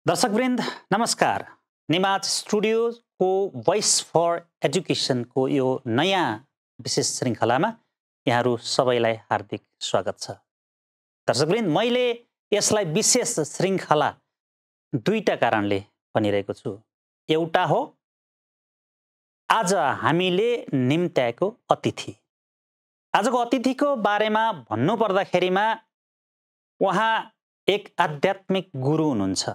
दर्शकवृन्द नमस्कार। निमाज स्टुडियोको भोइस फर एजुकेसनको यो नयाँ विशेष श्रृङ्खलामा यहाँहरू सबैलाई हार्दिक स्वागत छ। दर्शकवृन्द, मैले यसलाई विशेष श्रृङ्खला दुईटा कारणले भनिरहेको छु। एउटा हो आज हामीले निम्त्याएको अतिथि। आजको अतिथिको बारेमा भन्नुपर्दाखेरिमा उहाँ एक आध्यात्मिक गुरु हुनुहुन्छ।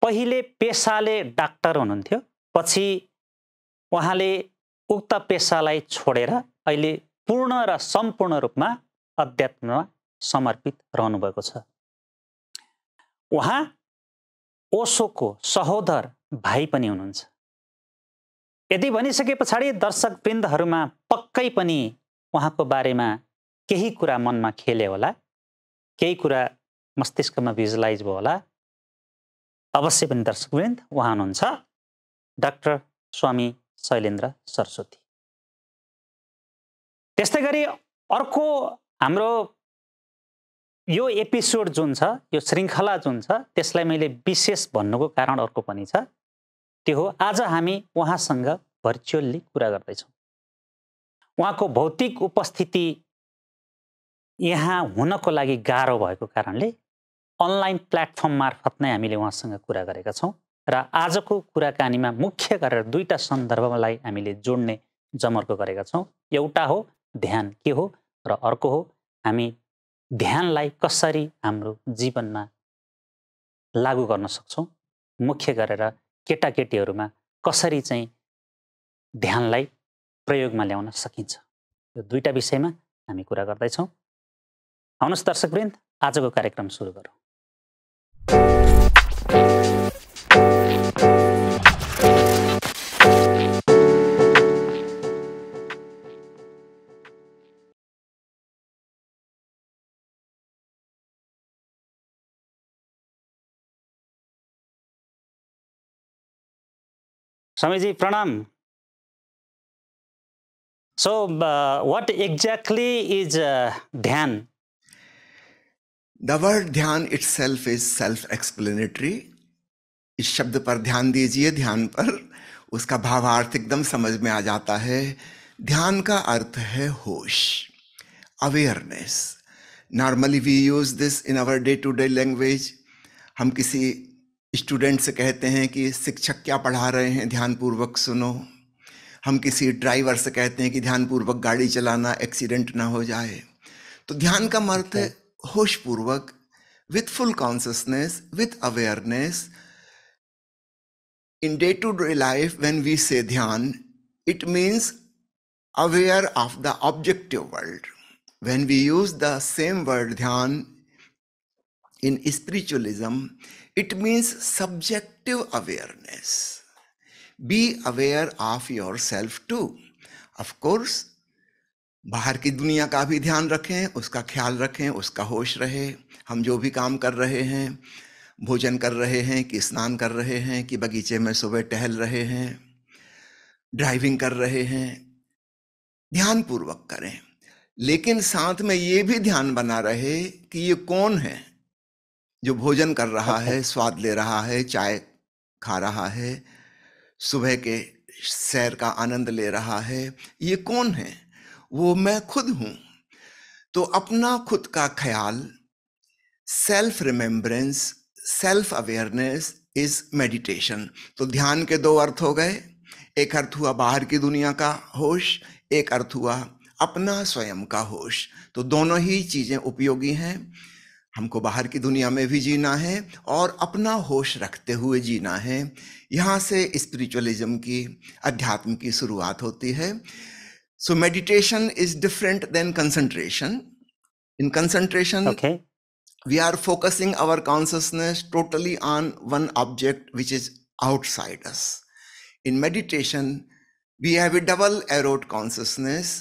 पहिले पेसाले डाक्टर हुनुहुन्थ्यो, पछि उहाँले उक्त पेसालाई छोडेर अहिले पूर्ण र सम्पूर्ण रूपमा अध्यात्ममा समर्पित रहनुभएको छ। उहाँ ओशोको सहोदर भाइ पनि हुनुहुन्छ। यदि भनिसके पछाडि दर्शकवृन्दहरूमा पक्कै पनि उहाँको बारेमा केही कुरा मनमा खेल्यो होला, केही कुरा मस्तिष्कमा भिजुलाइज भयो होला। अवश्य पनि दर्शकवृन्द, उहाँ हुनुहुन्छ डाक्टर स्वामी शैलेन्द्र सरस्वती। त्यस्तै गरी अर्को हाम्रो यो एपिसोड जुन छ, यो श्रृङ्खला जुन छ, त्यसलाई मैले विशेष भन्नुको कारण अर्को पनि छ। त्यो हो आज हामी उहाँसँग भर्चुअल्ली कुरा गर्दैछौँ। उहाँको भौतिक उपस्थिति यहाँ हुनको लागि गाह्रो भएको कारणले अनलाइन प्लेटफर्म मार्फत नै हामीले उहाँसँग कुरा गरेका छौँ र आजको कुराकानीमा मुख्य गरेर दुईटा सन्दर्भलाई हामीले जोड्ने जमर्को गरेका छौँ। एउटा हो ध्यान के हो र अर्को हो हामी ध्यानलाई कसरी हाम्रो जीवनमा लागू गर्न सक्छौँ। मुख्य गरेर केटाकेटीहरूमा कसरी चाहिँ ध्यानलाई प्रयोगमा ल्याउन सकिन्छ। यो दुईटा विषयमा हामी कुरा गर्दैछौँ। आउनुहोस् दर्शकवृन्द, आजको कार्यक्रम सुरु गरौँ। स्वामीजी प्रणाम। So, what exactly is dhyan? The word ध्यान itself is self-explanatory. इस शब्द पर ध्यान दीजिए, ध्यान पर उसका भावार्थ एकदम समझ में आ जाता है। ध्यान का अर्थ है होश, awareness. Normally we use this in our day to day language. हम किसी स्टूडेंट से कहते हैं कि शिक्षक क्या पढ़ा रहे हैं, ध्यानपूर्वक सुनो। हम किसी ड्राइवर से कहते हैं कि ध्यानपूर्वक गाड़ी चलाना, एक्सीडेंट ना हो जाए। तो ध्यान का अर्थ है होशपूर्वक, with full consciousness, with awareness. In day-to-day life, when we say dhyan, it means aware of the objective world. When we use the same word dhyan in spiritualism, it means subjective awareness. Be aware of yourself too. Of course, बाहर की दुनिया का भी ध्यान रखें, उसका ख्याल रखें, उसका होश रहे। हम जो भी काम कर रहे हैं, भोजन कर रहे हैं कि स्नान कर रहे हैं कि बगीचे में सुबह टहल रहे हैं, ड्राइविंग कर रहे हैं, ध्यान पूर्वक करें। लेकिन साथ में ये भी ध्यान बना रहे कि ये कौन है जो भोजन कर रहा है, स्वाद ले रहा है, चाय खा रहा है, सुबह के सैर का आनंद ले रहा है। ये कौन है? वो मैं खुद हूं। तो अपना खुद का ख्याल, self remembrance, self awareness is meditation. तो ध्यान के दो अर्थ हो गए। एक अर्थ हुआ बाहर की दुनिया का होश, एक अर्थ हुआ अपना स्वयं का होश। तो दोनों ही चीजें उपयोगी हैं। हमको बाहर की दुनिया में भी जीना है और अपना होश रखते हुए जीना है। यहाँ से स्पिरिचुअलिज्म की, अध्यात्म की शुरुआत होती है। So meditation is different than concentration. In concentration we are focusing our consciousness totally on one object which is outside us. In meditation, we have a double-arrowed consciousness,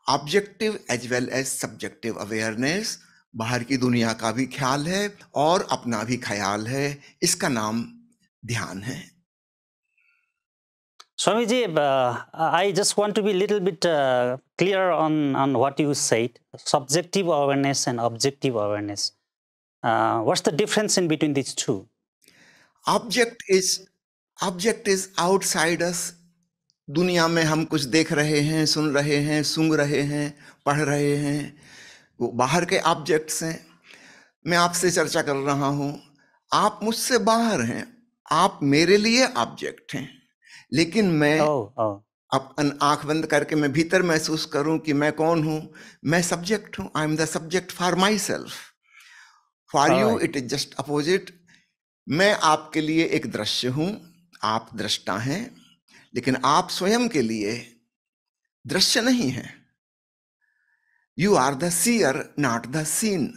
objective as well as subjective awareness. बाहर की दुनिया का भी ख्याल है और अपना भी ख्याल है। इसका नाम ध्यान है। Swamiji, I just want to be a little bit clear on what you said, subjective awareness and objective awareness. What's the difference in between these two? Object is outside us. दुनिया में हम कुछ देख रहे हैं, सुन रहे हैं, सूंघ रहे हैं, पढ़ रहे हैं, वो बाहर के ऑब्जेक्ट्स हैं। मैं आपसे चर्चा कर रहा हूं, आप मुझसे बाहर हैं, आप मेरे लिए ऑब्जेक्ट हैं। लेकिन मैं अपन आंख बंद करके मैं भीतर महसूस करूं कि मैं कौन हूं। मैं सब्जेक्ट हूं। आई am the subject for my self. For you it is just opposite. मैं आपके लिए एक दृश्य हूं, आप दृष्टा हैं, लेकिन आप स्वयं के लिए दृश्य नहीं है। You are the seer, not the seen.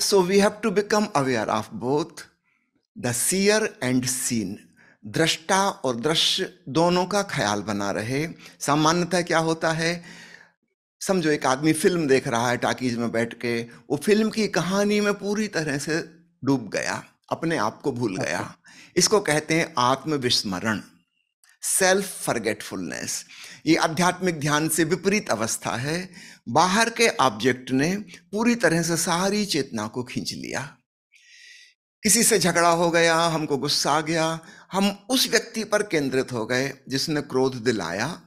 So we have to become aware of both the seer and seen. दृष्टा और दृश्य दोनों का ख्याल बना रहे। सामान्यतः क्या होता है, समझो एक आदमी फिल्म देख रहा है टाकीज में बैठ के, वो फिल्म की कहानी में पूरी तरह से डूब गया, अपने आप को भूल गया। इसको कहते हैं आत्मविस्मरण, सेल्फ फॉरगेटफुलनेस। ये आध्यात्मिक ध्यान से विपरीत अवस्था है। बाहर के ऑब्जेक्ट ने पूरी तरह से सारी चेतना को खींच लिया। किसी से झगड़ा हो गया, हमको गुस्सा आ गया, हम उस व्यक्ति पर केंद्रित हो गए जिसने क्रोध दिलाया।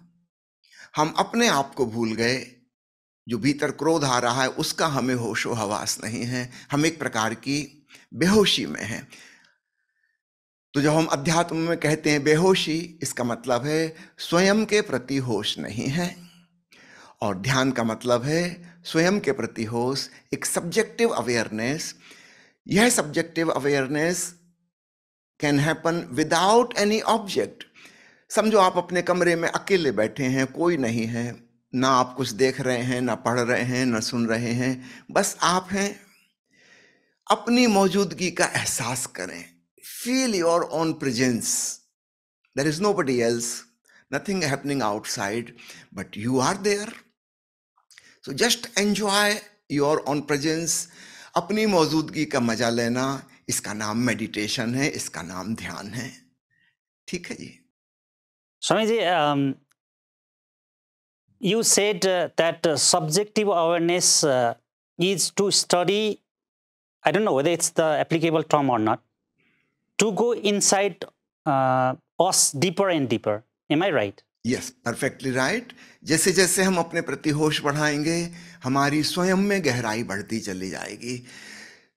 हम अपने आप को भूल गए। जो भीतर क्रोध आ रहा है उसका हमें होशो हवास नहीं है। हम एक प्रकार की बेहोशी में हैं। तो जब हम अध्यात्म में कहते हैं बेहोशी, इसका मतलब है स्वयं के प्रति होश नहीं है। और ध्यान का मतलब है स्वयं के प्रति होश, एक सब्जेक्टिव अवेयरनेस। यह subjective awareness can happen without any object. समझो आप अपने कमरे में अकेले बैठे हैं, कोई नहीं है, ना आप कुछ देख रहे हैं, ना पढ़ रहे हैं, ना सुन रहे हैं, बस आप हैं। अपनी मौजूदगी का एहसास करें। Feel your own presence. There is nobody else, nothing happening outside, but you are there. So just enjoy your own presence. अपनी मौजूदगी का मजा लेना, इसका नाम मेडिटेशन है, इसका नाम ध्यान है। ठीक है जी। Swami ji, you said that subjective awareness is to study, I don't know whether it's the applicable term or not, to go inside us deeper and deeper. Am I right? Yes, perfectly right. जैसे जैसे हम अपने प्रति होश बढ़ाएंगे, हमारी स्वयं में गहराई बढ़ती चली जाएगी।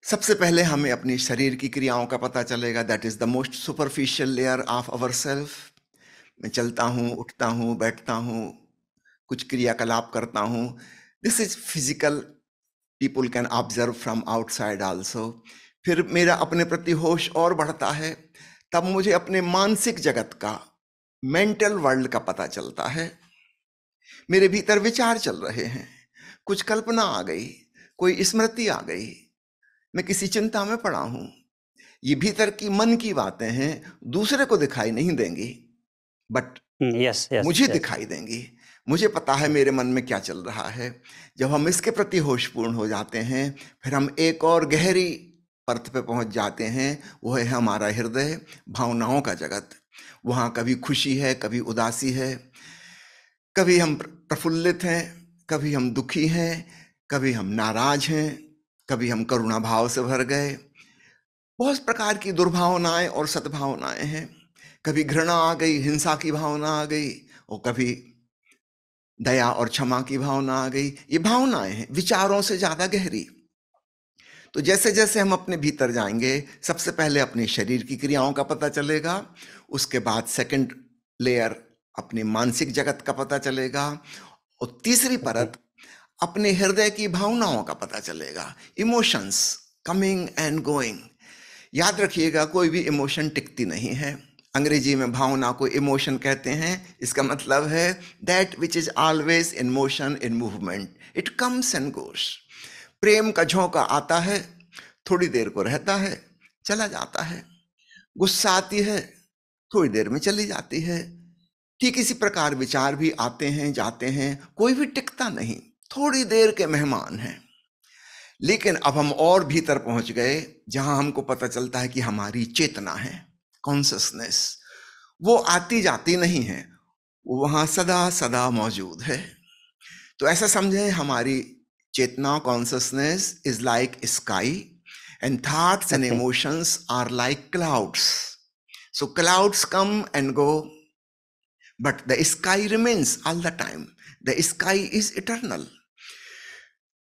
सबसे पहले हमें अपनी शरीर की क्रियाओं का पता चलेगा। That is the most superficial layer of our self. मैं चलता हूँ, उठता हूँ, बैठता हूँ, कुछ क्रियाकलाप करता हूँ। This is physical, people can observe from outside also. फिर मेरा अपने प्रति होश और बढ़ता है, तब मुझे अपने मानसिक जगत का, मेंटल वर्ल्ड का पता चलता है। मेरे भीतर विचार चल रहे हैं, कुछ कल्पना आ गई, कोई स्मृति आ गई, मैं किसी चिंता में पड़ा हूं। ये भीतर की मन की बातें हैं, दूसरे को दिखाई नहीं देंगी, बट मुझे दिखाई देंगी। मुझे पता है मेरे मन में क्या चल रहा है। जब हम इसके प्रति होशपूर्ण हो जाते हैं, फिर हम एक और गहरी परत पे पहुंच जाते हैं। वो है हमारा हृदय, भावनाओं का जगत। वहां कभी खुशी है, कभी उदासी है, कभी हम प्रफुल्लित हैं, कभी हम दुखी हैं, कभी हम नाराज हैं, कभी हम करुणा भाव से भर गए। बहुत प्रकार की दुर्भावनाएं और सद्भावनाएं हैं। कभी घृणा आ गई, हिंसा की भावना आ गई, और कभी दया और क्षमा की भावना आ गई। ये भावनाएं हैं, विचारों से ज्यादा गहरी। तो जैसे जैसे हम अपने भीतर जाएंगे, सबसे पहले अपने शरीर की क्रियाओं का पता चलेगा, उसके बाद सेकंड लेयर अपने मानसिक जगत का पता चलेगा, और तीसरी परत अपने हृदय की भावनाओं का पता चलेगा। Emotions coming and going. याद रखिएगा, कोई भी इमोशन टिकती नहीं है। अंग्रेजी में भावना को इमोशन कहते हैं। इसका मतलब है that which is always in motion, in movement, it comes and goes. प्रेम का झोंका आता है, थोड़ी देर को रहता है, चला जाता है। गुस्सा आती है, थोड़ी देर में चली जाती है। ठीक इसी प्रकार विचार भी आते हैं, जाते हैं, कोई भी टिकता नहीं, थोड़ी देर के मेहमान हैं। लेकिन अब हम और भीतर पहुंच गए, जहां हमको पता चलता है कि हमारी चेतना है, कॉन्शसनेस, वो आती जाती नहीं है, वो वहां सदा सदा मौजूद है। तो ऐसा समझें, हमारी चेतना, consciousness is like sky, And thoughts and Okay. emotions are like clouds. So clouds come and go, but the sky remains all the time. The sky is eternal.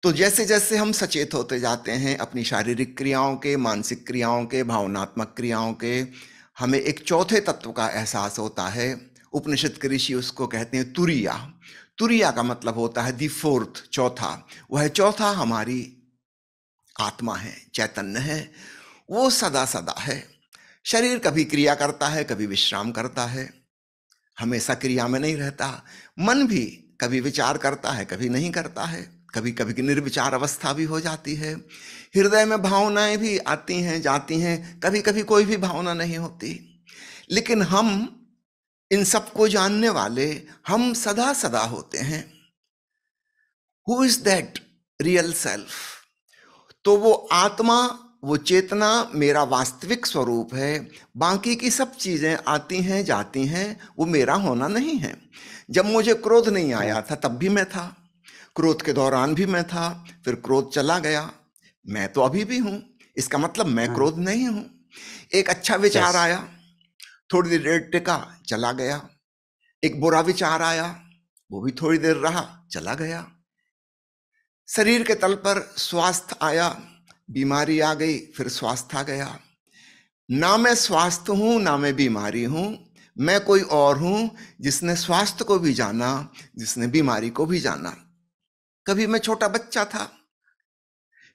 तो जैसे जैसे हम सचेत होते जाते हैं अपनी शारीरिक क्रियाओं के, मानसिक क्रियाओं के, भावनात्मक क्रियाओं के, हमें एक चौथे तत्व का एहसास होता है। उपनिषद के ऋषि उसको कहते हैं तुरिया। तुरिया का मतलब होता है दी फोर्थ, चौथा। वह चौथा हमारी आत्मा है, चैतन्य है। वो सदा सदा है। शरीर कभी क्रिया करता है, कभी विश्राम करता है, हमेशा क्रिया में नहीं रहता। मन भी कभी विचार करता है, कभी नहीं करता है, कभी कभी निर्विचार अवस्था भी हो जाती है। हृदय में भावनाएं भी आती हैं, जाती हैं, कभी कभी कोई भी भावना नहीं होती। लेकिन हम इन सबको जानने वाले, हम सदा सदा होते हैं। Who is that real self? तो वो आत्मा, वो चेतना मेरा वास्तविक स्वरूप है। बाकी की सब चीजें आती हैं, जाती हैं, वो मेरा होना नहीं है। जब मुझे क्रोध नहीं आया था तब भी मैं था, क्रोध के दौरान भी मैं था, फिर क्रोध चला गया, मैं तो अभी भी हूं। इसका मतलब मैं क्रोध नहीं हूं। एक अच्छा विचार आया, थोड़ी देर टिका, चला गया। एक बुरा विचार आया, वो भी थोड़ी देर रहा, चला गया। शरीर के तल पर स्वास्थ्य आया, बीमारी आ गई, फिर स्वास्थ्य आ गया। ना मैं स्वास्थ्य हूं, ना मैं बीमारी हूं, मैं कोई और हूं जिसने स्वास्थ्य को भी जाना, जिसने बीमारी को भी जाना। कभी मैं छोटा बच्चा था,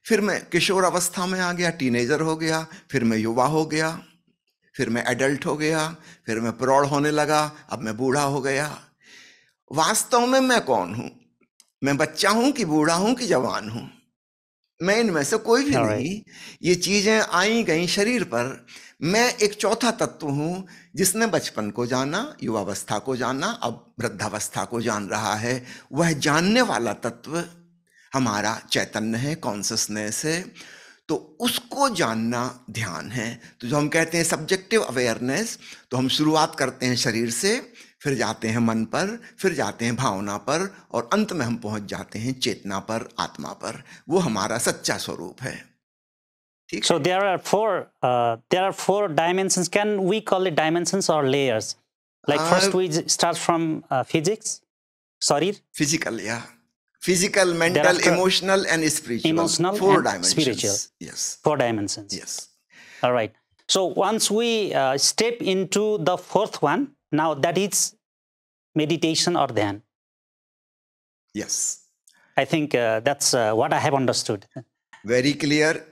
फिर मैं किशोर अवस्था में आ गया, टीनेजर हो गया, फिर मैं युवा हो गया, फिर मैं एडल्ट हो गया, फिर मैं प्रौढ़ होने लगा, अब मैं बूढ़ा हो गया। वास्तव में मैं कौन हूं? मैं बच्चा हूं कि बूढ़ा हूं कि जवान हूं? मैं इनमें से कोई भी नहीं। ये चीजें आई गई शरीर पर। मैं एक चौथा तत्व हूं जिसने बचपन को जाना, युवावस्था को जाना, अब वृद्धावस्था को जान रहा है। वह जानने वाला तत्व हमारा चैतन्य है, कॉन्शसनेस है। तो उसको जानना ध्यान है। तो जो हम कहते हैं सब्जेक्टिव अवेयरनेस, तो हम शुरुआत करते हैं शरीर से, फिर जाते हैं मन पर, फिर जाते हैं भावना पर, और अंत में हम पहुंच जाते हैं चेतना पर, आत्मा पर। वो हमारा सच्चा स्वरूप है। ठीक। So there are four dimensions. Can we call it dimensions or layers? Like first we start from physics, sorry. Physical, yeah. Physical, mental, emotional, and spiritual. Emotional, four and dimensions. Spiritual. Yes. 4 dimensions. Yes. All right. So once we step into the fourth one, now that is meditation or dhyan. Yes. I think that's what I have understood. Very clear.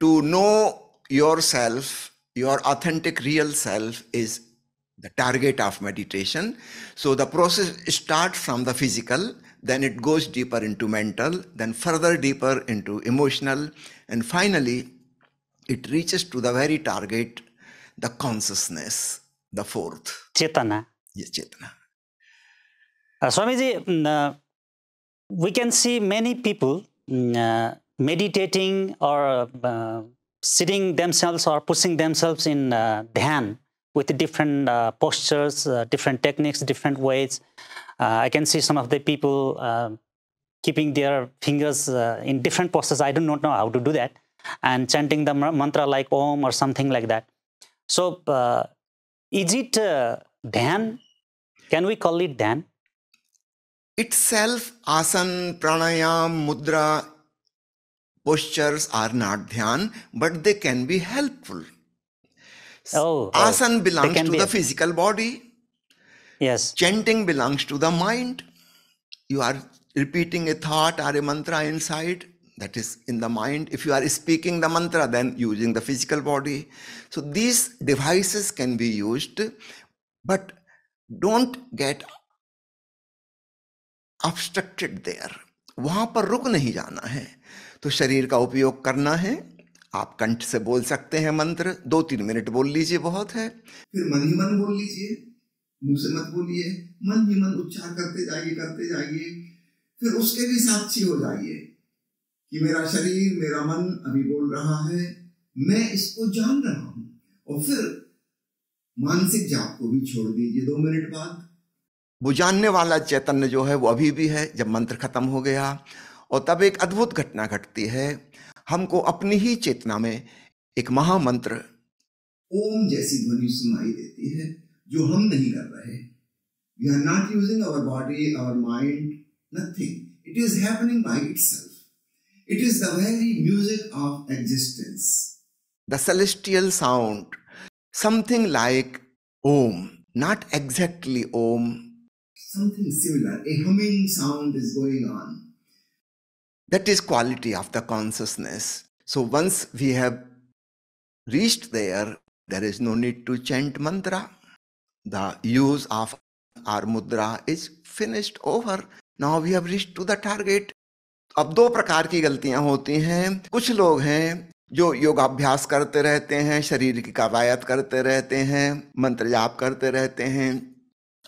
To know yourself, your authentic real self, is the target of meditation. So the process starts from the physical, then it goes deeper into mental, then further deeper into emotional, and finally it reaches to the very target, the consciousness, the fourth. Chetana. Yes, Chetana. Swamiji, we can see many people meditating or sitting themselves or pushing themselves in dhyan with different postures, different techniques, different ways. I can see some of the people keeping their fingers in different postures. I do not know how to do that. And chanting the mantra like Om or something like that. So is it dhyan? Can we call it dhyan? Itself, asana, pranayam, mudra, postures are not dhyan, but they can be helpful. Asana belongs to the physical body. Yes. Chanting belongs to the mind. You are repeating a thought or a mantra inside, that is in the mind. If you are speaking the mantra, then using the physical body. So these devices can be used, but don't get obstructed there. वहां पर रुक नहीं जाना है। तो शरीर का उपयोग करना है। आप कंठ से बोल सकते हैं मंत्र, 2-3 मिनट बोल लीजिए, बहुत है। फिर मन ही मन बोल लीजिए, मुंह से मत बोलिए, मन ही मन उच्चार करते जाइए। फिर उसके भी साक्षी हो जाइए कि मेरा शरीर, मेरा मन अभी बोल रहा है, मैं इसको जान रहा हूं। और फिर मानसिक जाप को भी छोड़ दीजिए 2 मिनट बाद। वो जानने वाला चैतन्य जो है वो अभी भी है। जब मंत्र खत्म हो गया, और तब एक अद्भुत घटना घटती है। हमको अपनी ही चेतना में एक महामंत्र ओम जैसी ध्वनि सुनाई देती है, जो हम नहीं कर रहे। We are not using our body, our mind, nothing. It is happening by itself. It is the very music of existence. The celestial sound, something like Om, not exactly Om, something similar. A humming sound is going on. That is quality of the consciousness. So once we have reached there, there is no need to chant mantra. The use of our mudra is finished, over. Now we have reached to the target. अब दो प्रकार की गलतियां होती हैं। कुछ लोग हैं जो योगाभ्यास करते रहते हैं, शरीर की कवायद करते रहते हैं, मंत्र जाप करते रहते हैं,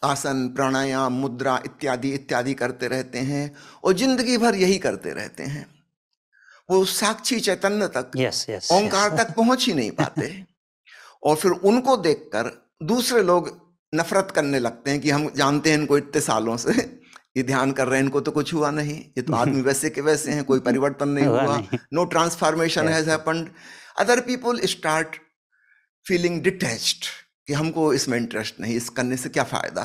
आसन प्राणायाम मुद्रा इत्यादि इत्यादि करते रहते हैं और जिंदगी भर यही करते रहते हैं। वो साक्षी चैतन्य तक, ओंकार तक पहुंच ही नहीं पाते। और फिर उनको देखकर दूसरे लोग नफरत करने लगते हैं कि हम जानते हैं इनको इतने सालों से ये ध्यान कर रहे हैं, इनको तो कुछ हुआ नहीं, ये तो आदमी वैसे के वैसे हैं, कोई परिवर्तन नहीं हुआ, no transformation has happened. Other people start feeling detached कि हमको इसमें इंटरेस्ट नहीं, इस करने से क्या फायदा।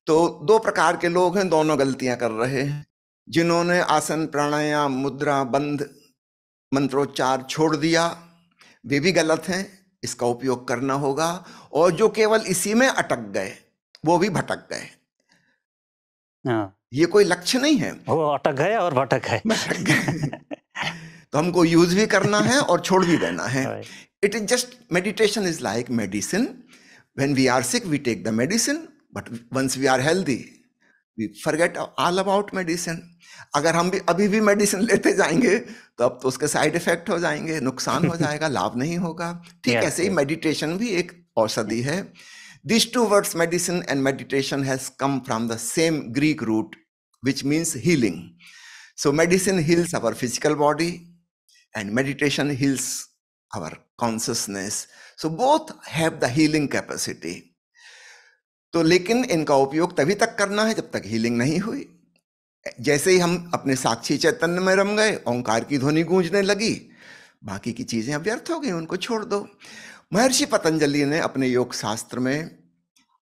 तो दो प्रकार के लोग हैं, दोनों गलतियां कर रहे हैं। जिन्होंने आसन प्राणायाम मुद्रा बंध मंत्रोच्चार छोड़ दिया वे भी गलत हैं, इसका उपयोग करना होगा। और जो केवल इसी में अटक गए वो भी भटक गए। ये कोई लक्ष्य नहीं है, वो अटक गए और भटक गए। तो हमको यूज भी करना है और छोड़ भी देना है। It is just, meditation is like medicine. When we are sick we take the medicine, but once we are healthy we forget all about medicine. अगर हम भी अभी भी मेडिसिन लेते जाएंगे तो अब तो उसके साइड इफेक्ट हो जाएंगे, नुकसान हो जाएगा, लाभ नहीं होगा। ठीक ऐसे ही मेडिटेशन भी एक औषधि है। These two words, medicine and meditation, has come from the same Greek root, which means healing. So medicine heals our physical body and meditation heals our consciousness. So both have the healing capacity. तो लेकिन इनका उपयोग तभी तक करना है जब तक हीलिंग नहीं हुई। जैसे ही हम अपने साक्षी चैतन्य में रम गए, ओंकार की ध्वनि गूंजने लगी, बाकी की चीजें व्यर्थ हो गई, उनको छोड़ दो। महर्षि पतंजलि ने अपने योग शास्त्र में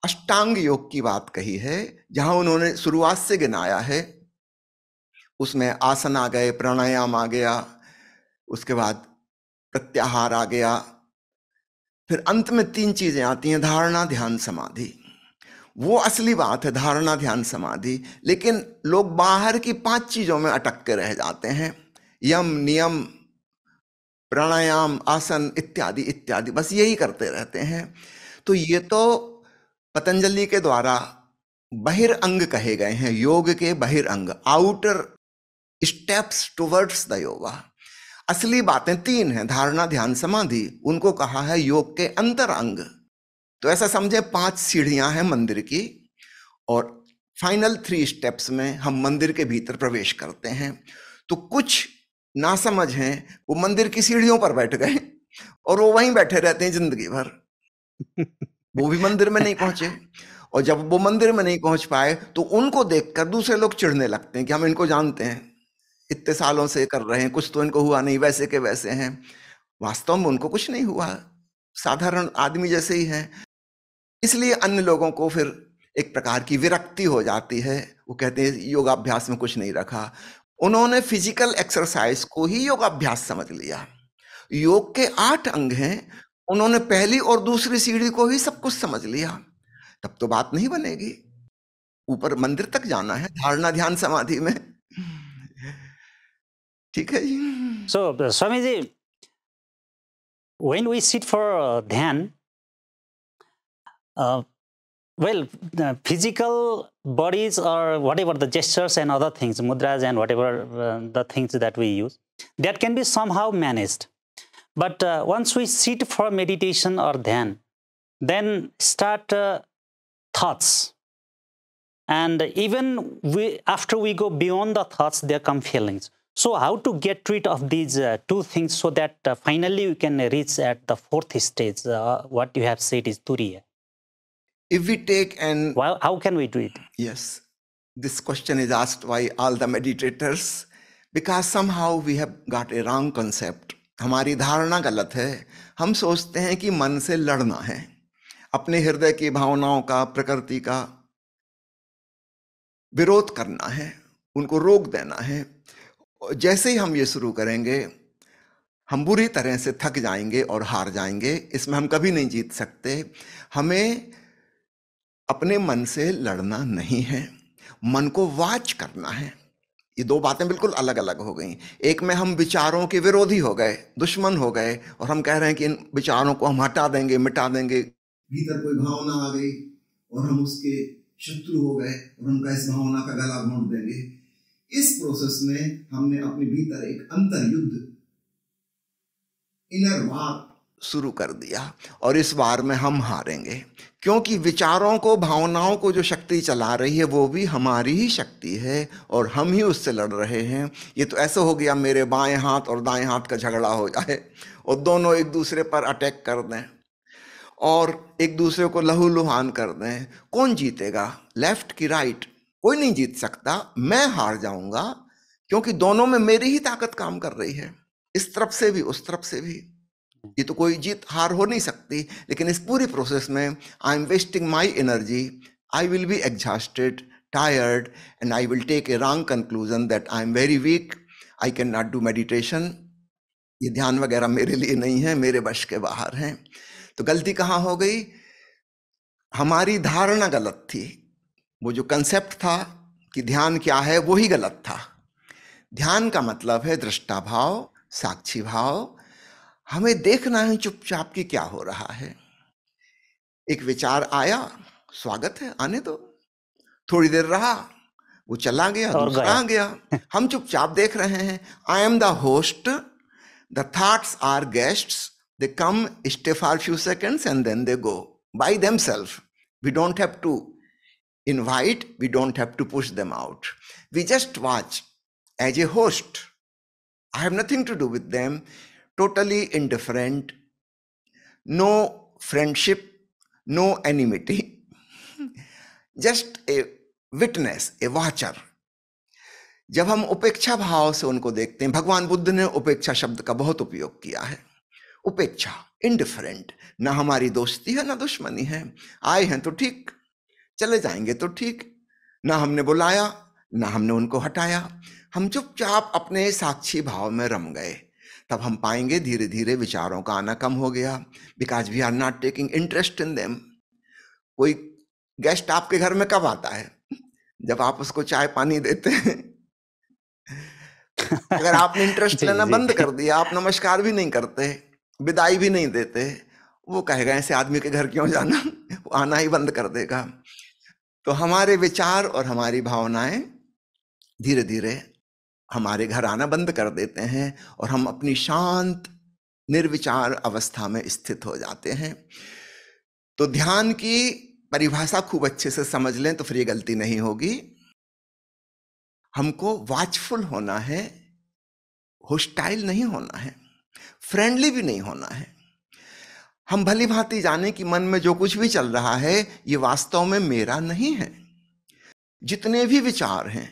अष्टांग योग की बात कही है, जहां उन्होंने शुरुआत से गिनाया है। उसमें आसन आ गए, प्राणायाम आ गया, उसके बाद प्रत्याहार आ गया, फिर अंत में 3 चीजें आती हैं, धारणा ध्यान समाधि। वो असली बात है, धारणा ध्यान समाधि। लेकिन लोग बाहर की 5 चीजों में अटक के रह जाते हैं, यम नियम प्राणायाम आसन इत्यादि इत्यादि, बस यही करते रहते हैं। तो ये तो पतंजलि के द्वारा बहिरंग कहे गए हैं, योग के बहिरंग, outer steps towards the yoga. असली बातें 3 हैं, धारणा ध्यान समाधि, उनको कहा है योग के अंतर अंग। तो ऐसा समझे 5 सीढ़ियां हैं मंदिर की, और फाइनल 3 स्टेप्स में हम मंदिर के भीतर प्रवेश करते हैं। तो कुछ नासमझ हैं, वो मंदिर की सीढ़ियों पर बैठ गए और वो वहीं बैठे रहते हैं जिंदगी भर, वो भी मंदिर में नहीं पहुंचे। और जब वो मंदिर में नहीं पहुंच पाए तो उनको देखकर दूसरे लोग चिढ़ने लगते हैं कि हम इनको जानते हैं, इतने सालों से कर रहे हैं, कुछ तो इनको हुआ नहीं, वैसे के वैसे हैं। वास्तव में उनको कुछ नहीं हुआ, साधारण आदमी जैसे ही हैं। इसलिए अन्य लोगों को फिर एक प्रकार की विरक्ति हो जाती है, वो कहते हैं योगाभ्यास में कुछ नहीं रखा। उन्होंने फिजिकल एक्सरसाइज को ही योगाभ्यास समझ लिया। योग के 8 अंग हैं, उन्होंने पहली और दूसरी सीढ़ी को ही सब कुछ समझ लिया, तब तो बात नहीं बनेगी। ऊपर मंदिर तक जाना है धारणा ध्यान समाधि में। ठीक है जी। So Swami ji, when we sit for dhyan, well, the physical bodies or whatever the gestures and other things, mudras and whatever the things that we use, that can be somehow managed. But once we sit for meditation or dhyan, then start thoughts. And even after we go beyond the thoughts, there come feelings. So how to get rid of these 2 things so that finally we can reach at the 4th stage, what you have said is turiya. If we take how can we do it? Yes, this question is asked by all the meditators. Because somehow we have got a wrong concept. हमारी धारणा गलत है। हम सोचते हैं कि मन से लड़ना है, अपने हृदय की भावनाओं का, प्रकृति का विरोध करना है, उनको रोक देना है। जैसे ही हम ये शुरू करेंगे, हम बुरी तरह से थक जाएंगे और हार जाएंगे। इसमें हम कभी नहीं जीत सकते। हमें अपने मन से लड़ना नहीं है, मन को वॉच करना है। ये दो बातें बिल्कुल अलग अलग हो गई। एक में हम विचारों के विरोधी हो गए, दुश्मन हो गए, और हम कह रहे हैं कि इन विचारों को हम हटा देंगे, मिटा देंगे। भीतर कोई भावना आ गई और हम उसके शत्रु हो गए और हम इस भावना का गला घोंट देंगे। इस प्रोसेस में हमने अपने भीतर एक अंतर युद्ध, इनर वार शुरू कर दिया, और इस वार में हम हारेंगे, क्योंकि विचारों को, भावनाओं को जो शक्ति चला रही है वो भी हमारी ही शक्ति है और हम ही उससे लड़ रहे हैं। ये तो ऐसा हो गया मेरे बाएं हाथ और दाएं हाथ का झगड़ा हो जाए और दोनों एक दूसरे पर अटैक कर दें और एक दूसरे को लहूलुहान कर दें। कौन जीतेगा, लेफ्ट की राइट? कोई नहीं जीत सकता। मैं हार जाऊंगा, क्योंकि दोनों में मेरी ही ताकत काम कर रही है, इस तरफ से भी उस तरफ से भी। ये तो कोई जीत हार हो नहीं सकती। लेकिन इस पूरी प्रोसेस में I am wasting my energy, I will be exhausted, tired, and I will take a wrong conclusion that I am very weak, I can not do meditation. ये ध्यान वगैरह मेरे लिए नहीं है, मेरे वश के बाहर हैं। तो गलती कहाँ हो गई? हमारी धारणा गलत थी। वो जो कंसेप्ट था कि ध्यान क्या है, वो ही गलत था। ध्यान का मतलब है दृष्टा भाव, साक्षी भाव। हमें देखना है चुपचाप कि क्या हो रहा है। एक विचार आया, स्वागत है, आने दो। थोड़ी देर रहा, वो चला गया, दूसरा आ गया। हम चुपचाप देख रहे हैं। I am the host, the thoughts are guests, they come, stay for few seconds and then they go by themselves. We don't have to invite, we don't have to push them out. We just watch as a host. I have nothing to do with them, totally indifferent, no friendship, no enmity, just a witness, a watcher. जब हम उपेक्षा भाव से उनको देखते हैं, भगवान बुद्ध ने उपेक्षा शब्द का बहुत उपयोग किया है। उपेक्षा, इंडिफरेंट, ना हमारी दोस्ती है ना दुश्मनी है। आए हैं तो ठीक, चले जाएंगे तो ठीक। ना हमने बुलाया, ना हमने उनको हटाया। हम चुपचाप अपने साक्षी भाव में रम गए। तब हम पाएंगे धीरे धीरे विचारों का आना कम हो गया, because we are not taking interest in them. कोई गेस्ट आपके घर में कब आता है? जब आप उसको चाय पानी देते हैं। अगर आपने इंटरेस्ट लेना बंद कर दिया, आप नमस्कार भी नहीं करते, विदाई भी नहीं देते, वो कहेगा ऐसे आदमी के घर क्यों जाना, वो आना ही बंद कर देगा। तो हमारे विचार और हमारी भावनाएं धीरे धीरे हमारे घर आना बंद कर देते हैं और हम अपनी शांत निर्विचार अवस्था में स्थित हो जाते हैं। तो ध्यान की परिभाषा खूब अच्छे से समझ लें तो फिर ये गलती नहीं होगी। हमको वॉचफुल होना है, होस्टाइल नहीं होना है, फ्रेंडली भी नहीं होना है। हम भली भांति जाने कि मन में जो कुछ भी चल रहा है ये वास्तव में मेरा नहीं है। जितने भी विचार हैं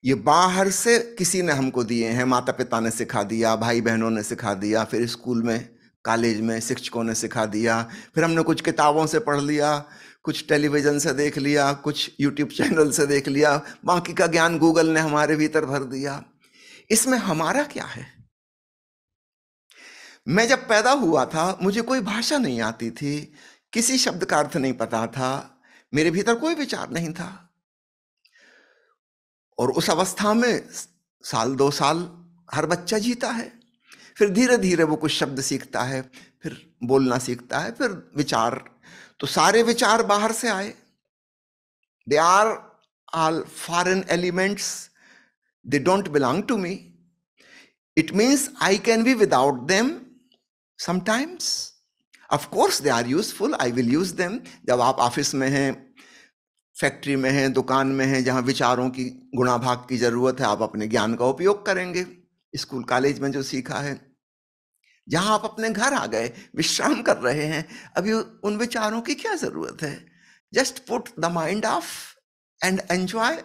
ये बाहर से किसी ने हमको दिए हैं, माता पिता ने सिखा दिया, भाई बहनों ने सिखा दिया, फिर स्कूल में, कॉलेज में शिक्षकों ने सिखा दिया, फिर हमने कुछ किताबों से पढ़ लिया, कुछ टेलीविजन से देख लिया, कुछ यूट्यूब चैनल से देख लिया, बाकी का ज्ञान गूगल ने हमारे भीतर भर दिया। इसमें हमारा क्या है? मैं जब पैदा हुआ था मुझे कोई भाषा नहीं आती थी, किसी शब्द का अर्थ नहीं पता था, मेरे भीतर कोई विचार नहीं था। और उस अवस्था में साल 2 साल हर बच्चा जीता है। फिर धीरे धीरे वो कुछ शब्द सीखता है, फिर बोलना सीखता है, फिर विचार। तो सारे विचार बाहर से आए। They are all foreign elements, they don't belong to me. It means I can be without them sometimes. Of course they are useful, I will use them. जब आप ऑफिस में हैं, फैक्ट्री में हैं, दुकान में हैं, जहां विचारों की गुणाभाग की जरूरत है, आप अपने ज्ञान का उपयोग करेंगे। स्कूल कॉलेज में जो सीखा है, जहां आप अपने घर आ गए, विश्राम कर रहे हैं, अभी उन विचारों की क्या जरूरत है? Just put the mind of and enjoy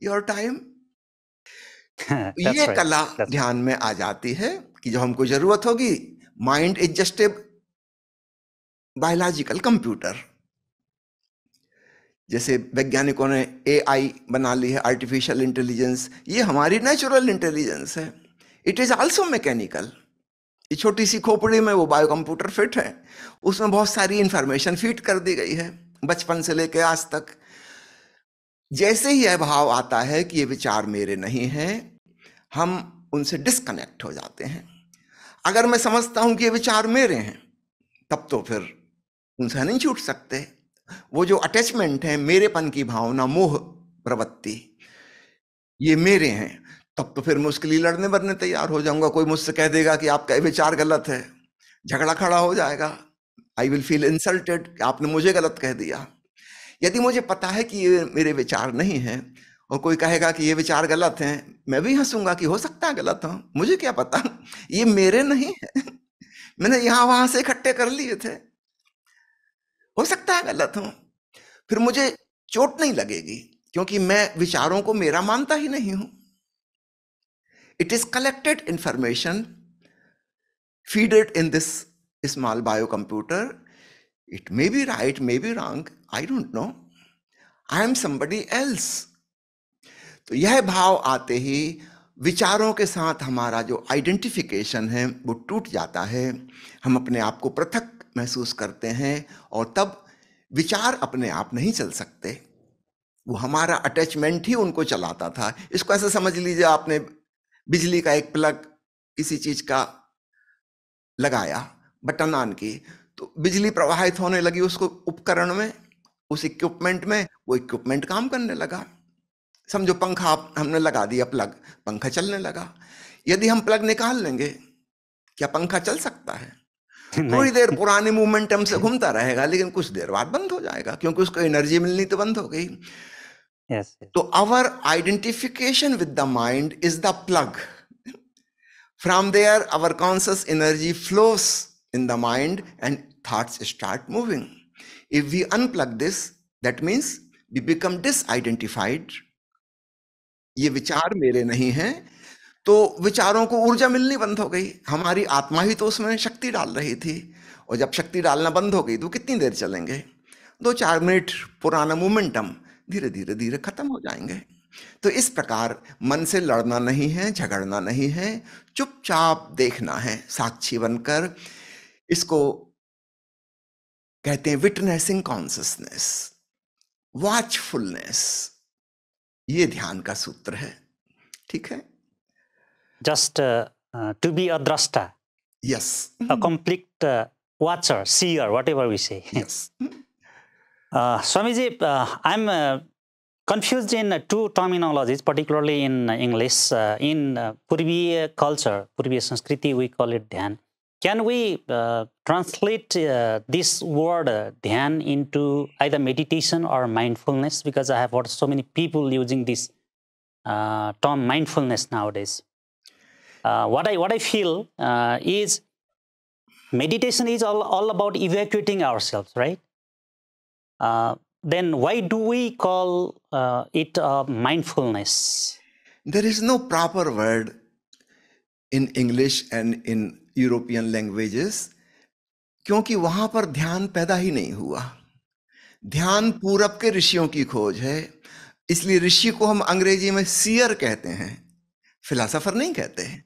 your time. ये कला ध्यान में आ जाती है कि जब हमको जरूरत होगी, mind is just a biological computer. जैसे वैज्ञानिकों ने एआई बना ली है, आर्टिफिशियल इंटेलिजेंस, ये हमारी नेचुरल इंटेलिजेंस है। It is also mechanical. ये छोटी सी खोपड़ी में वो बायो कंप्यूटर फिट है, उसमें बहुत सारी इंफॉर्मेशन फीड कर दी गई है बचपन से लेकर आज तक। जैसे ही यह भाव आता है कि ये विचार मेरे नहीं हैं, हम उनसे डिस्कनेक्ट हो जाते हैं। अगर मैं समझता हूं कि ये विचार मेरे हैं, तब तो फिर उनसे नहीं छूट सकते। वो जो अटैचमेंट है, मेरेपन की भावना, मोह प्रवृत्ति, ये मेरे हैं, तब तो फिर मैं उसके लिए लड़ने बरने तैयार हो जाऊंगा। कोई मुझसे कह देगा कि आपका ये विचार गलत है, झगड़ा खड़ा हो जाएगा। आई विल फील इंसल्टेड कि आपने मुझे गलत कह दिया। यदि मुझे पता है कि ये मेरे विचार नहीं हैं और कोई कहेगा कि ये विचार गलत हैं, मैं भी हंसूंगा कि हो सकता है गलत हो, मुझे क्या पता, ये मेरे नहीं है, मैंने यहां वहां से इकट्ठे कर लिए थे, हो सकता है गलत हो। फिर मुझे चोट नहीं लगेगी, क्योंकि मैं विचारों को मेरा मानता ही नहीं हूं। It is collected information, feed it in this small biocomputer. It may be right, may be wrong, I don't know. I am somebody else. तो यह भाव आते ही विचारों के साथ हमारा जो आइडेंटिफिकेशन है वो टूट जाता है। हम अपने आप को पृथक महसूस करते हैं और तब विचार अपने आप नहीं चल सकते, वो हमारा अटैचमेंट ही उनको चलाता था। इसको ऐसे समझ लीजिए, आपने बिजली का एक प्लग किसी चीज का लगाया, बटन ऑन की, तो बिजली प्रवाहित होने लगी उसको उपकरण में, उस इक्विपमेंट में, वो इक्विपमेंट काम करने लगा। समझो पंखा हमने लगा दिया प्लग, पंखा चलने लगा। यदि हम प्लग निकाल लेंगे, क्या पंखा चल सकता है? थोड़ी देर पुराने मोमेंटम से घूमता रहेगा, लेकिन कुछ देर बाद बंद हो जाएगा, क्योंकि उसको एनर्जी मिलनी तो बंद हो गई। तो our identification with the mind is the plug. From there, our conscious energy flows in the mind and thoughts start moving. If we unplug this, that means we become disidentified. ये विचार मेरे नहीं हैं, तो विचारों को ऊर्जा मिलनी बंद हो गई। हमारी आत्मा ही तो उसमें शक्ति डाल रही थी, और जब शक्ति डालना बंद हो गई तो कितनी देर चलेंगे? 2-4 मिनट पुराना मोमेंटम धीरे धीरे धीरे खत्म हो जाएंगे। तो इस प्रकार मन से लड़ना नहीं है, झगड़ना नहीं है, चुपचाप देखना है साक्षी बनकर। इसको कहते हैं विटनेसिंग कॉन्शियसनेस, वॉचफुलनेस। ये ध्यान का सूत्र है, ठीक है? जस्ट टू बी अ द्रष्टा, yes, a complete watcher, seer, whatever we say. Yes. Swamiji, I'm confused in two terminologies, particularly in English. In Purviya culture, Purviya Sanskriti, we call it dhyan. Can we translate this word dhyan into either meditation or mindfulness? Because I have heard so many people using this term mindfulness nowadays. What I feel is meditation is all about evacuating ourselves, right? Then why do we call it mindfulness? There is no proper word in English and in European languages, क्योंकि वहां पर ध्यान पैदा ही नहीं हुआ। ध्यान पूरब के ऋषियों की खोज है, इसलिए ऋषि को हम अंग्रेजी में सीयर कहते हैं, फिलोसोफर नहीं कहते हैं।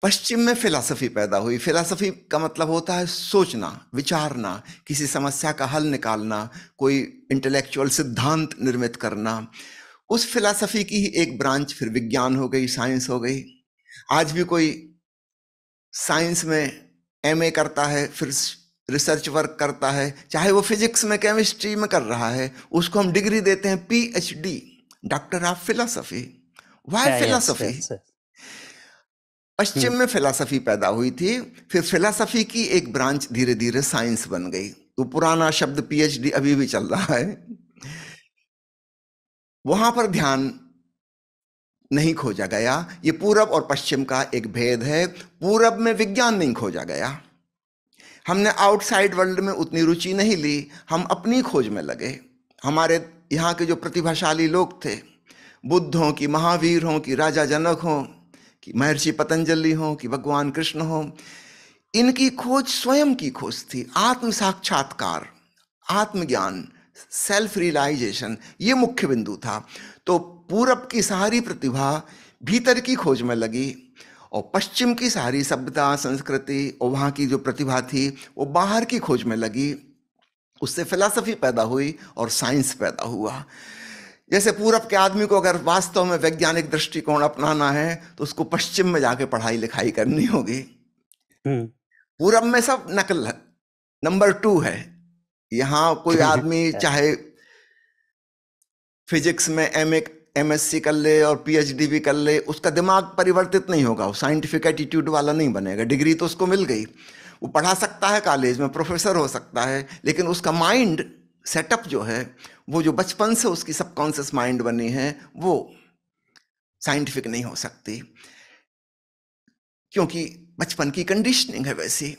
पश्चिम में फिलॉसफी पैदा हुई। फिलॉसफी का मतलब होता है सोचना, विचारना, किसी समस्या का हल निकालना, कोई इंटेलेक्चुअल सिद्धांत निर्मित करना। उस फिलॉसफी की ही एक ब्रांच फिर विज्ञान हो गई, साइंस हो गई। आज भी कोई साइंस में एमए करता है, फिर रिसर्च वर्क करता है, चाहे वो फिजिक्स में, केमिस्ट्री में कर रहा है, उसको हम डिग्री देते हैं PhD, doctor of philosophy. Why philosophy? पश्चिम में फिलॉसफी पैदा हुई थी, फिर फिलॉसफी की एक ब्रांच धीरे धीरे साइंस बन गई। तो पुराना शब्द PhD अभी भी चल रहा है। वहां पर ध्यान नहीं खोजा गया। ये पूरब और पश्चिम का एक भेद है। पूरब में विज्ञान नहीं खोजा गया, हमने आउटसाइड वर्ल्ड में उतनी रुचि नहीं ली, हम अपनी खोज में लगे। हमारे यहाँ के जो प्रतिभाशाली लोग थे बुद्ध हों कि महावीर हों कि राजा जनक हों कि महर्षि पतंजलि हों कि भगवान कृष्ण हों, इनकी खोज स्वयं की खोज थी। आत्म साक्षात्कार, आत्मज्ञान, सेल्फ रियलाइजेशन, ये मुख्य बिंदु था। तो पूरब की सारी प्रतिभा भीतर की खोज में लगी और पश्चिम की सारी सभ्यता, संस्कृति और वहाँ की जो प्रतिभा थी वो बाहर की खोज में लगी। उससे फिलॉसफी पैदा हुई और साइंस पैदा हुआ। जैसे पूरब के आदमी को अगर वास्तव में वैज्ञानिक दृष्टिकोण अपनाना है तो उसको पश्चिम में जाके पढ़ाई लिखाई करनी होगी। पूरब में सब नकल है, नंबर 2 है। यहाँ कोई आदमी चाहे फिजिक्स में MSc कर ले और PhD भी कर ले, उसका दिमाग परिवर्तित नहीं होगा, वो साइंटिफिक एटीट्यूड वाला नहीं बनेगा। डिग्री तो उसको मिल गई, वो पढ़ा सकता है, कॉलेज में प्रोफेसर हो सकता है, लेकिन उसका माइंड सेटअप जो है, वो जो बचपन से उसकी सबकॉन्शियस माइंड बनी है, वो साइंटिफिक नहीं हो सकती, क्योंकि बचपन की कंडीशनिंग है वैसी।